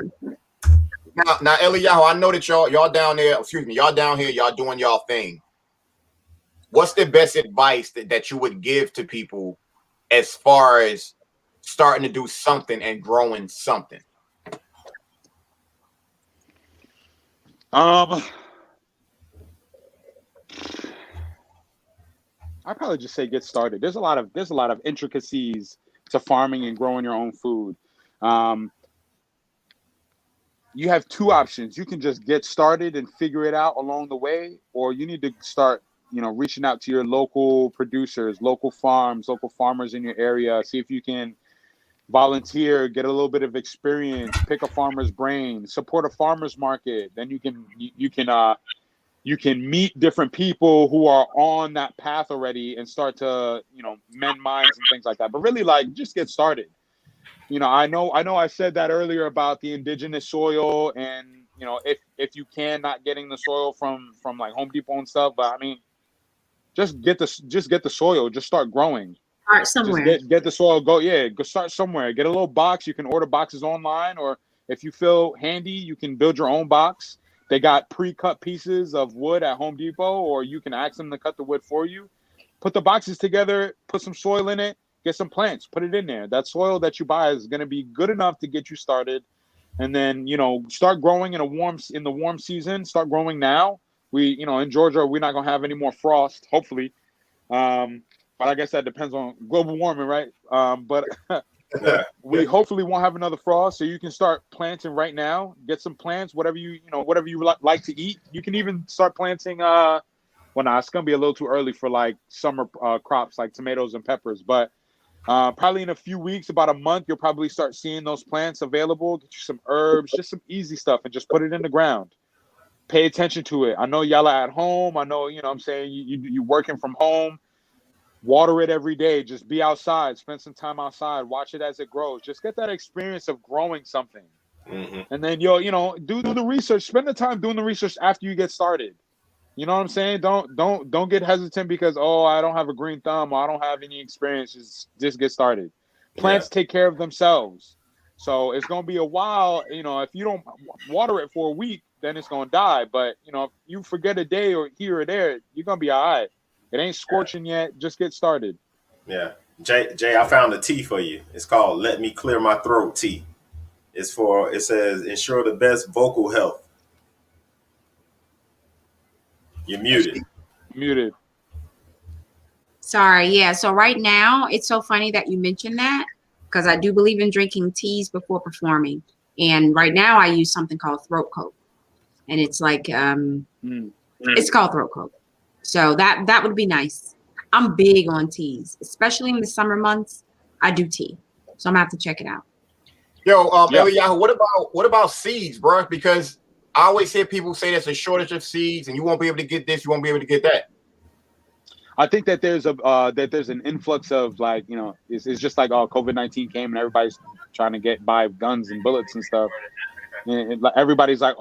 Now EliYahu, I know that y'all down there, y'all down here, y'all doing y'all thing. What's the best advice that you would give to people as far as starting to do something and growing something? I'd probably just say get started. There's a lot of intricacies to farming and growing your own food. You have two options. You can just get started and figure it out along the way, or you need to start, reaching out to your local producers, local farms, local farmers in your area. See if you can volunteer, get a little bit of experience, pick a farmer's brain, support a farmer's market. Then you can meet different people who are on that path already and start to, mend minds and things like that. But really, just get started. I know I said that earlier about the indigenous soil and, if you can, not getting the soil from like Home Depot and stuff, but I mean, just get the soil, just start growing. Start somewhere. Just get the soil, go start somewhere. Get a little box. You can order boxes online, or if you feel handy, you can build your own box. They got pre-cut pieces of wood at Home Depot, or you can ask them to cut the wood for you. put the boxes together, put some soil in it, get some plants, put it in there. That soil that you buy is going to be good enough to get you started. And then, start growing in the warm season, start growing now. We, in Georgia, we're not going to have any more frost, hopefully. But I guess that depends on global warming, right? But we hopefully won't have another frost, so you can start planting right now. Get some plants, whatever you like to eat. You can even start planting. It's gonna be a little too early for like summer crops like tomatoes and peppers, but probably in a few weeks, about a month, you'll probably start seeing those plants available. Get you some herbs, just some easy stuff, and just put it in the ground. Pay attention to it. I know y'all are at home. I know, I'm saying you working from home. Water it every day. Just be outside. Spend some time outside. Watch it as it grows. Just get that experience of growing something. And then do the research. Spend the time doing the research after you get started. You know what I'm saying? Don't get hesitant because I don't have a green thumb or I don't have any experience. Just get started. Plants take care of themselves. So it's gonna be a while. If you don't water it for a week, then it's gonna die. But if you forget a day or here or there, you're gonna be all right. It ain't scorching yet. Just get started. Yeah. Jay, I found a tea for you. It's called Let Me Clear My Throat Tea. It says ensure the best vocal health. You're muted. Muted. Sorry. Yeah. So right now, it's so funny that you mentioned that because I do believe in drinking teas before performing. And right now I use something called throat coat. And it's like, it's called throat coat. So that would be nice. I'm big on teas, especially in the summer months. I do tea. So I'm gonna have to check it out. Yo, EliYahu, what about seeds, bro? Because I always hear people say there's a shortage of seeds, and you won't be able to get this, you won't be able to get that. I think that there's an influx of it's just like COVID-19 came and everybody's trying to buy guns and bullets and stuff. And everybody's like,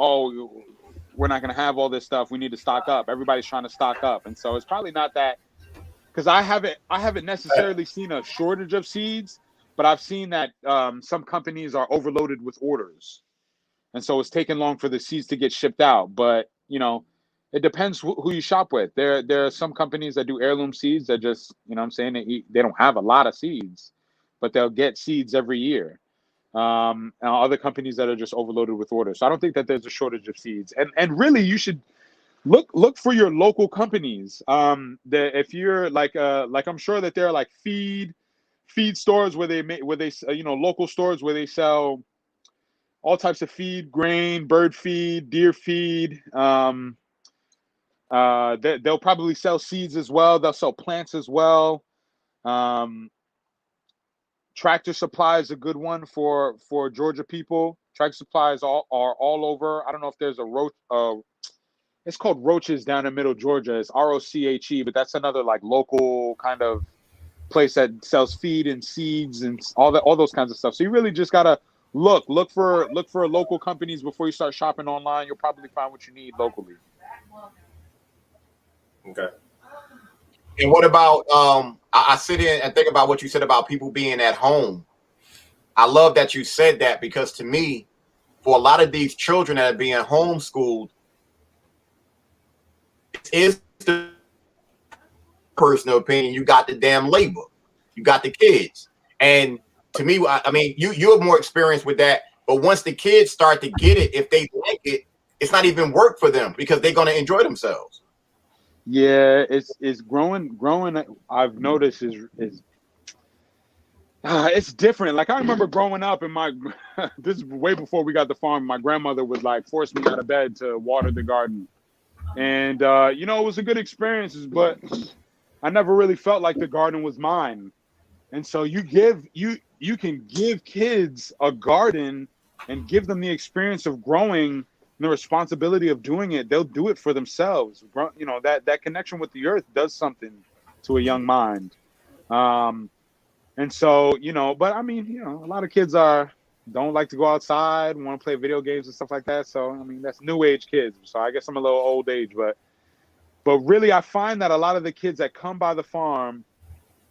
we're not going to have all this stuff. We need to stock up. Everybody's trying to stock up, and so it's probably not that. Because I haven't necessarily seen a shortage of seeds, but I've seen that some companies are overloaded with orders, and so it's taking long for the seeds to get shipped out. But it depends who you shop with. There are some companies that do heirloom seeds that just they don't have a lot of seeds, but they'll get seeds every year. And other companies that are just overloaded with orders. So I don't think that there's a shortage of seeds. And really, you should look for your local companies. If you're like I'm sure that there are like feed stores where they local stores where they sell all types of feed, grain, bird feed, deer feed. They'll probably sell seeds as well. They'll sell plants as well. Tractor Supply is a good one for Georgia people. Tractor Supplies are all over. I don't know if there's a roach. It's called Roaches down in Middle Georgia. It's ROCHE, but that's another like local kind of place that sells feed and seeds and all those kinds of stuff. So you really just gotta look for local companies before you start shopping online. You'll probably find what you need locally. Okay. And what about I sit here and think about what you said about people being at home. I love that you said that because to me, for a lot of these children that are being homeschooled, it is the personal opinion. You got the damn labor, you got the kids, and to me, I mean, you have more experience with that. But once the kids start to get it, if they like it, it's not even work for them because they're going to enjoy themselves. Yeah, it's growing. I've noticed is it's different. Like I remember growing up, and this is way before we got the farm. My grandmother would like force me out of bed to water the garden, and it was a good experience. But I never really felt like the garden was mine. And so you can give kids a garden and give them the experience of growing. The responsibility of doing it, they'll do it for themselves. That connection with the earth does something to a young mind. And so, but I mean, a lot of kids don't like to go outside, want to play video games and stuff like that. So, I mean, that's new age kids. So I guess I'm a little old age, but really I find that a lot of the kids that come by the farm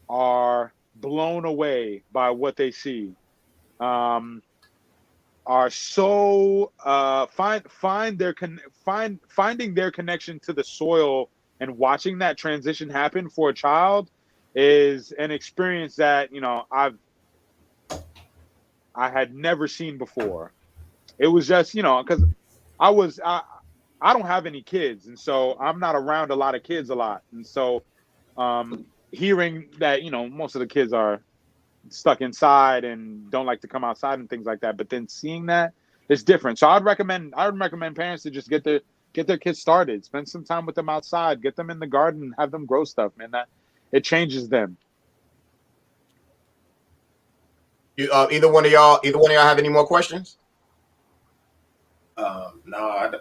are blown away by what they see. Are so finding their connection to the soil And watching that transition happen for a child is an experience that, you know, I had never seen before. It was just, you know, because I don't have any kids, and so I'm not around a lot of kids a lot. And so hearing that, you know, most of the kids are stuck inside and don't like to come outside and things like that, but then seeing that is different. So I would recommend parents to just get their kids started, spend some time with them outside, get them in the garden, have them grow stuff, man. That it changes them. Either one of y'all have any more questions? No,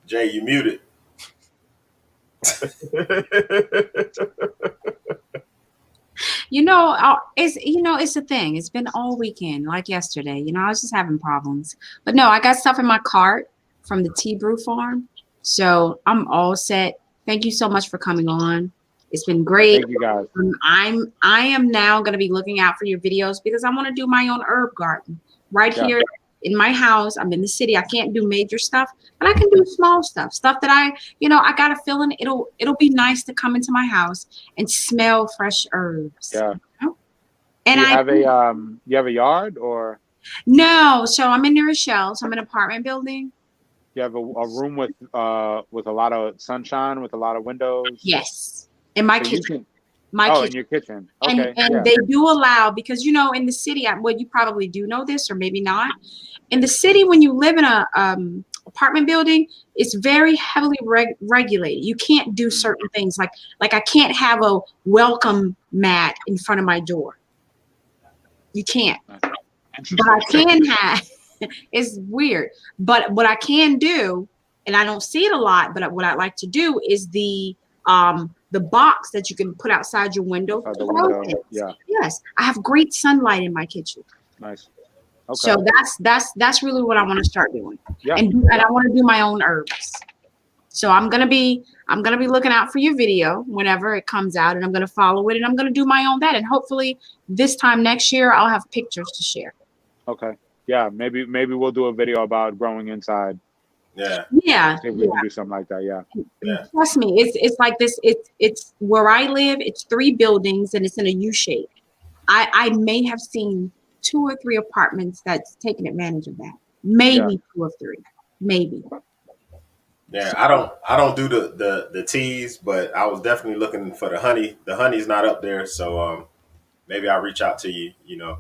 Jay, you muted. It's a thing. It's been all weekend, like yesterday. You know, I was just having problems. But no, I got stuff in my cart from the Tea Brew Farm. So I'm all set. Thank you so much for coming on. It's been great. Thank you, guys. I am now going to be looking out for your videos because I want to do my own herb garden right here in my house. I'm in the city. I can't do major stuff, but I can do small stuff that I got a feeling it'll be nice to come into my house and smell fresh herbs. Yeah. You know? And you have a yard or? No. So I'm in New Rochelle. So I'm in an apartment building. You have a room with a lot of sunshine, with a lot of windows? Yes. In my kitchen. kitchen. In your kitchen. Okay. And they do allow, because, you know, in the city, well, you probably do know this or maybe not. In the city, when you live in a apartment building, it's very heavily regulated. You can't do certain things. Like I can't have a welcome mat in front of my door. You can't. But I can have. It's weird. But what I can do, and I don't see it a lot, but what I like to do is the box that you can put outside your window. Yeah. Yes. I have great sunlight in my kitchen. Nice. Okay. So that's really what I want to start doing. Yeah. And I want to do my own herbs. So I'm gonna be looking out for your video whenever it comes out, and I'm gonna follow it, and I'm gonna do my own that, and hopefully this time next year I'll have pictures to share. Okay. Yeah. Maybe we'll do a video about growing inside. Yeah. Yeah. See if we can do something like that. Yeah. Trust me, it's like this. It's where I live. It's 3 buildings and it's in a U shape. I may have seen 2 or 3 apartments that's taken advantage of that. Maybe 2 or 3. Maybe. Yeah, I don't do the teas, but I was definitely looking for the honey. The honey's not up there, so maybe I'll reach out to you. You know.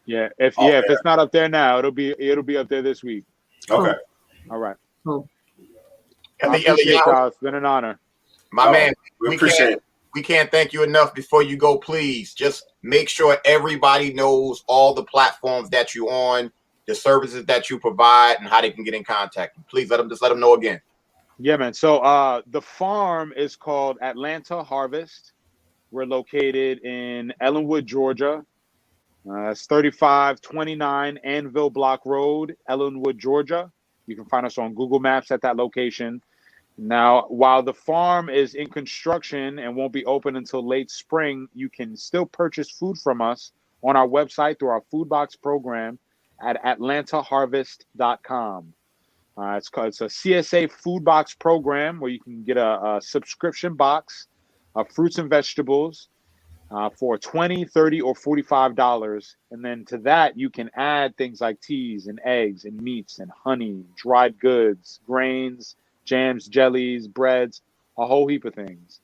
Yeah. If it's not up there now, it'll be up there this week. Okay. All right. Cool. EliYahu, it's been an honor. My man, we appreciate it. We can't thank you enough. Before you go, please just make sure everybody knows all the platforms that you're on, the services that you provide, and how they can get in contact. Please let them know again. Yeah, man. So the farm is called Atlanta Harvest. We're located in Ellenwood, Georgia. It's 3529 Anvil Block Road, Ellenwood, Georgia. You can find us on Google Maps at that location. Now, while the farm is in construction and won't be open until late spring, you can still purchase food from us on our website through our food box program at atlantaharvest.com. It's a CSA food box program where you can get a subscription box of fruits and vegetables for $20, $30, or $45. And then to that, you can add things like teas and eggs and meats and honey, dried goods, grains, jams, jellies, breads, a whole heap of things.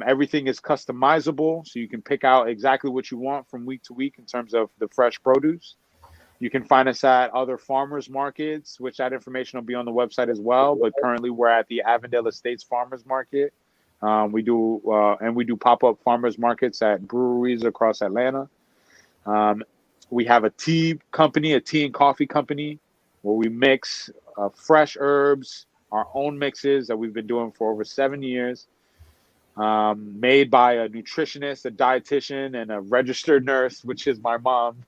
Everything is customizable, so you can pick out exactly what you want from week to week in terms of the fresh produce. You can find us at other farmers markets, which that information will be on the website as well. But currently, we're at the Avondale Estates Farmers Market. We do pop-up farmers markets at breweries across Atlanta. We have a tea and coffee company, where we mix fresh herbs, our own mixes that we've been doing for over 7 years, made by a nutritionist, a dietitian, and a registered nurse, which is my mom.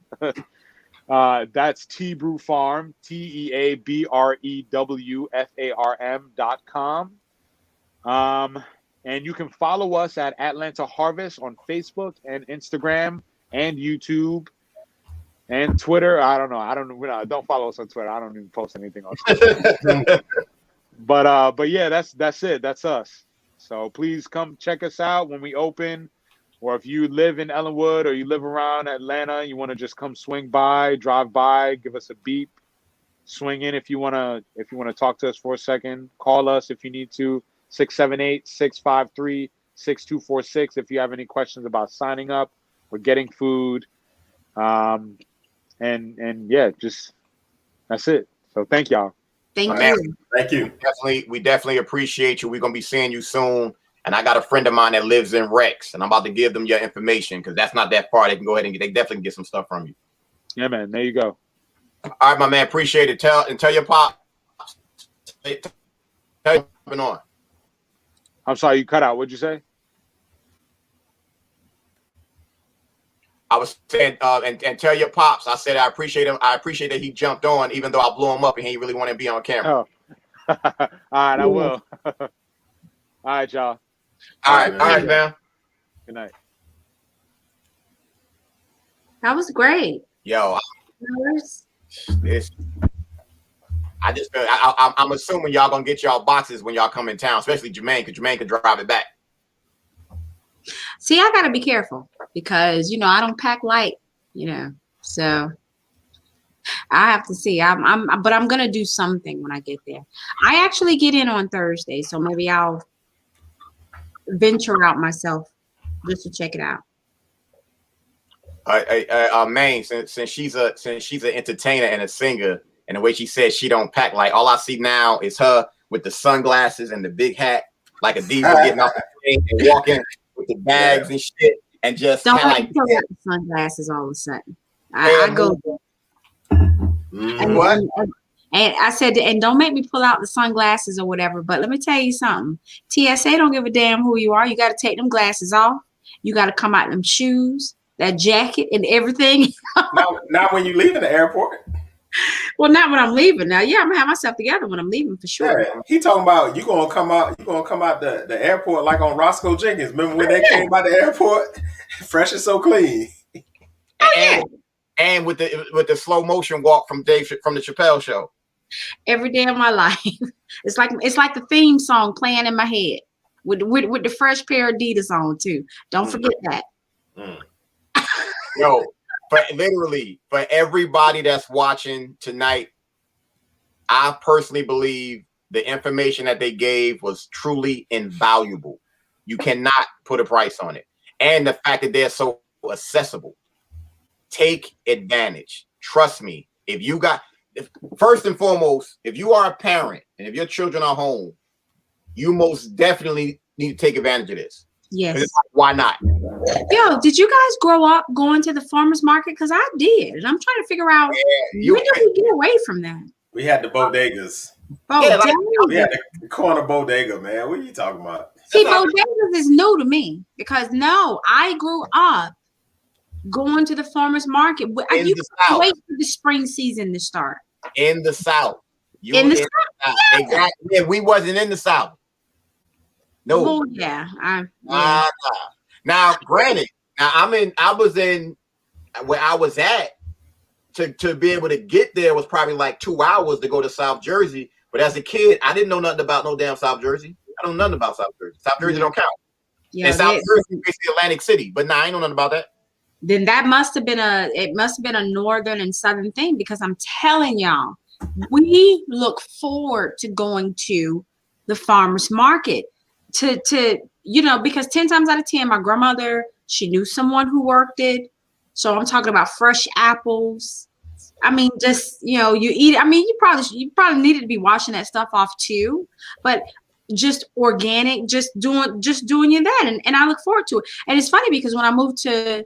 That's Tea Brew Farm, TEABREWFARM.com. And you can follow us at Atlanta Harvest on Facebook and Instagram and YouTube and Twitter. I don't know. Don't follow us on Twitter. I don't even post anything on Twitter. But yeah, that's it. That's us. So please come check us out when we open. Or if you live in Ellenwood or you live around Atlanta, you want to just come swing by, drive by, give us a beep, swing in if you want to talk to us for a second. Call us if you need to, 678-653-6246 if you have any questions about signing up or getting food. And yeah, just that's it. So thank y'all. Thank Man, you. Thank you. we definitely appreciate you. We're gonna be seeing you soon. And I got a friend of mine that lives in Rex, and I'm about to give them your information because that's not that far. They can go ahead and they definitely can get some stuff from you. Yeah, man. There you go. All right, my man. Appreciate it. Tell your pop. Tell you what's on. I'm sorry, you cut out. What'd you say? I was saying, and tell your pops. I said I appreciate him. I appreciate that he jumped on, even though I blew him up and he really wanted to be on camera. Oh. All right, I will. All right, y'all. All right, man. Good night. That was great. Yo, I just feel I'm assuming y'all gonna get y'all boxes when y'all come in town, especially Jermaine, because Jermaine can drive it back. See, I gotta be careful because I don't pack light, so I have to see. But I'm gonna do something when I get there. I actually get in on Thursday, so maybe I'll venture out myself just to check it out. Maine, since she's an entertainer and a singer, and the way she says she don't pack light, all I see now is her with the sunglasses and the big hat, like a diva getting off the plane and walking with the bags and shit, and just Don't kind let me pull out the sunglasses all of a sudden. I go. what? And I said, and don't make me pull out the sunglasses or whatever. But let me tell you something. TSA don't give a damn who you are. You got to take them glasses off. You got to come out in them shoes, that jacket, and everything. Not when you leave in the airport. Well, not when I'm leaving. Now, yeah, I'm gonna have myself together when I'm leaving for sure. Yeah, he talking about you gonna come out the airport like on Roscoe Jenkins. Remember when they came out the airport, fresh and so clean. And with the slow motion walk from the Chappelle Show. Every day of my life, it's like the theme song playing in my head with the fresh pair of Adidas on too. Don't forget that. Yo, for everybody that's watching tonight, I personally believe the information that they gave was truly invaluable. You cannot put a price on it. And the fact that they're so accessible. Take advantage. Trust me. First and foremost, if you are a parent and if your children are home, you most definitely need to take advantage of this. Yes. Why not? Yo, did you guys grow up going to the farmer's market? Because I did. And I'm trying to figure out when did we get away from that? We had the bodegas. Bodegas. We had the corner bodega, man. What are you talking about? See, bodegas is new to me because I grew up going to the farmer's market. You can wait for the spring season to start. In the South. In the South. Yeah. Exactly. Yeah, we wasn't in the South. No. Oh, yeah. Now, granted, I was in where I was at to be able to get there was probably like 2 hours to go to South Jersey. But as a kid, I didn't know nothing about no damn South Jersey. I don't know nothing about South Jersey. South Jersey don't count. Yeah, and South Jersey is basically Atlantic City. But I ain't know nothing about that. Then that must have been a northern and southern thing because I'm telling y'all, we look forward to going to the farmer's market to because 10 times out of 10, my grandmother, she knew someone who worked it. So I'm talking about fresh apples. I mean, just, you eat. I mean, you probably needed to be washing that stuff off too, but just organic, just doing you that. And I look forward to it. And it's funny because when I moved to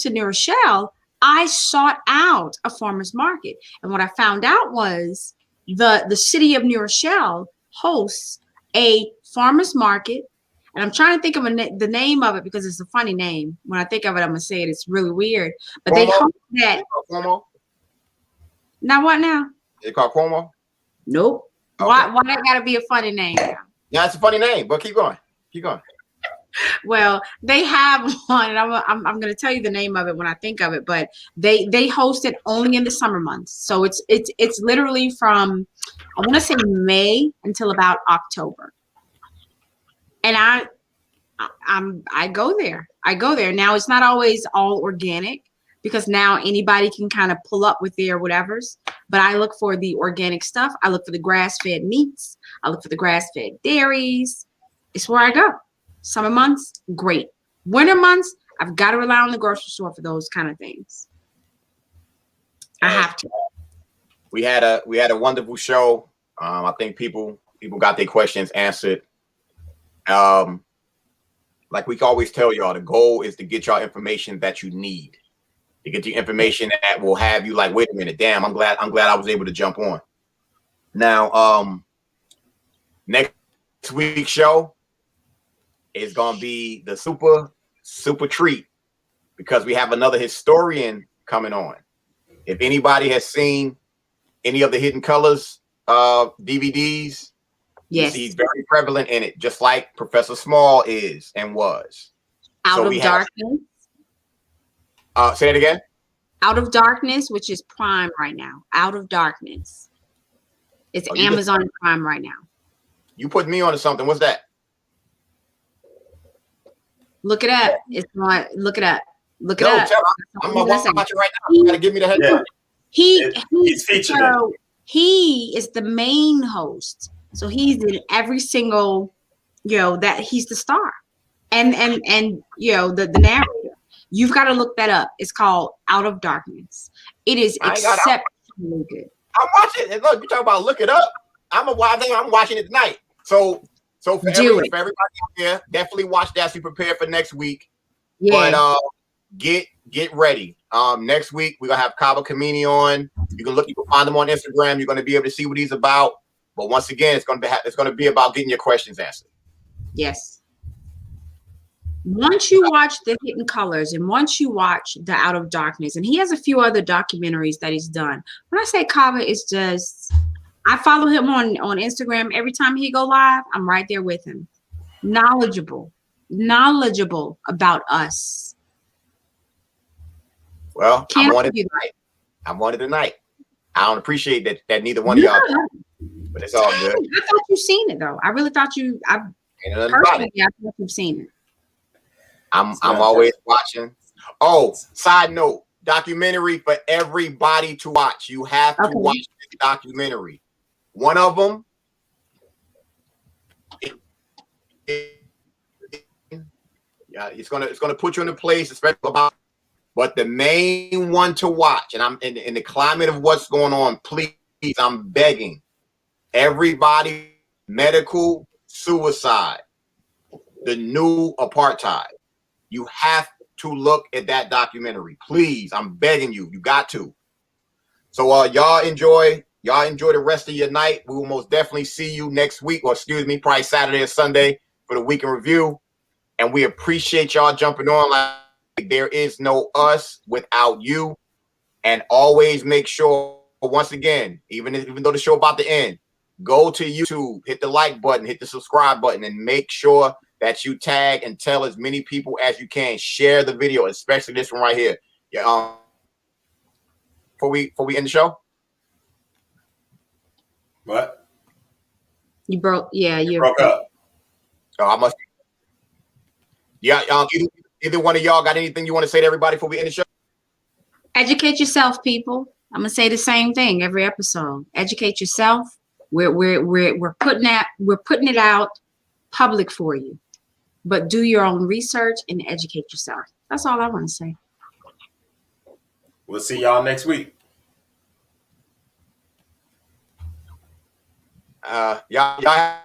New Rochelle, I sought out a farmer's market. And what I found out was the city of New Rochelle hosts a farmer's market. And I'm trying to think of the name of it because it's a funny name. When I think of it, I'm going to say it. It's really weird. But Cuomo? They host that. Cuomo? Now what now? Is it called Cuomo? Nope. Okay. Why that got to be a funny name now? Yeah, it's a funny name, but keep going. Keep going. Well, they have one, and I'm going to tell you the name of it when I think of it. But they host it only in the summer months, so it's literally from I want to say May until about October, And I go there. I go there. Now it's not always all organic because now anybody can kind of pull up with their whatevers. But I look for the organic stuff. I look for the grass-fed meats. I look for the grass-fed dairies. It's where I go. Summer months, great. Winter months, I've got to rely on the grocery store for those kind of things. I have to. We had a wonderful show. I think people got their questions answered. Like we always tell y'all, the goal is to get y'all information that you need. To get you information that will have you like, wait a minute, damn, I'm glad I was able to jump on. Now, next week's show is gonna be the super treat because we have another historian coming on. If anybody has seen any of the Hidden Colors DVDs, you see he's very prevalent in it, just like Professor Small is and was. Out of Darkness. Say it again. Out of Darkness, which is Prime right now. Out of Darkness. It's Amazon Prime right now. You put me onto something. What's that? Look it up. It's not. Look it up. Look it up. I'm watching right now. You gotta give me the heads up. He's featured. So he is the main host. So he's in every single, that he's the star, and the narrator. You've got to look that up. It's called Out of Darkness. It is exceptionally good. I'm watching it. Look, you talk about look it up. I'm watching it tonight. So for everybody out there, definitely watch that as we prepare for next week. Yeah. But get ready. Next week we're gonna have Kaba Kamini on. You can find him on Instagram. You're gonna be able to see what he's about. But once again, it's gonna be about getting your questions answered. Yes. Once you watch the Hidden Colors and once you watch the Out of Darkness, and he has a few other documentaries that he's done. When I say Kaba, it's just I follow him on Instagram. Every time he go live, I'm right there with him. Knowledgeable about us. Well, I'm on it tonight. I don't appreciate that neither one of y'all. But it's all good. I thought you've seen it though. I really thought you. I thought you've seen it. I'm always watching. Oh, side note, documentary for everybody to watch. You have to watch this documentary. One of them. It's gonna put you in a place, especially about. But the main one to watch, and I'm in the climate of what's going on. Please, I'm begging. Everybody, medical suicide, the new apartheid. You have to look at that documentary. Please, I'm begging you. You got to. So y'all enjoy the rest of your night. We will most definitely see you next week, or excuse me, probably Saturday or Sunday for the week in review. And we appreciate y'all jumping on. Like there is no us without you. And always make sure, once again, even though the show about to end, go to YouTube, hit the like button, hit the subscribe button, and make sure that you tag and tell as many people as you can. Share the video, especially this one right here. Yeah. Before we end the show. What? You broke. Yeah, you broke up. Oh, I must. Yeah. Either one of y'all got anything you want to say to everybody before we end the show? Educate yourself, people. I'm gonna say the same thing every episode. Educate yourself. We're putting it out public for you, but do your own research and educate yourself. That's all I want to say. We'll see y'all next week. Y'all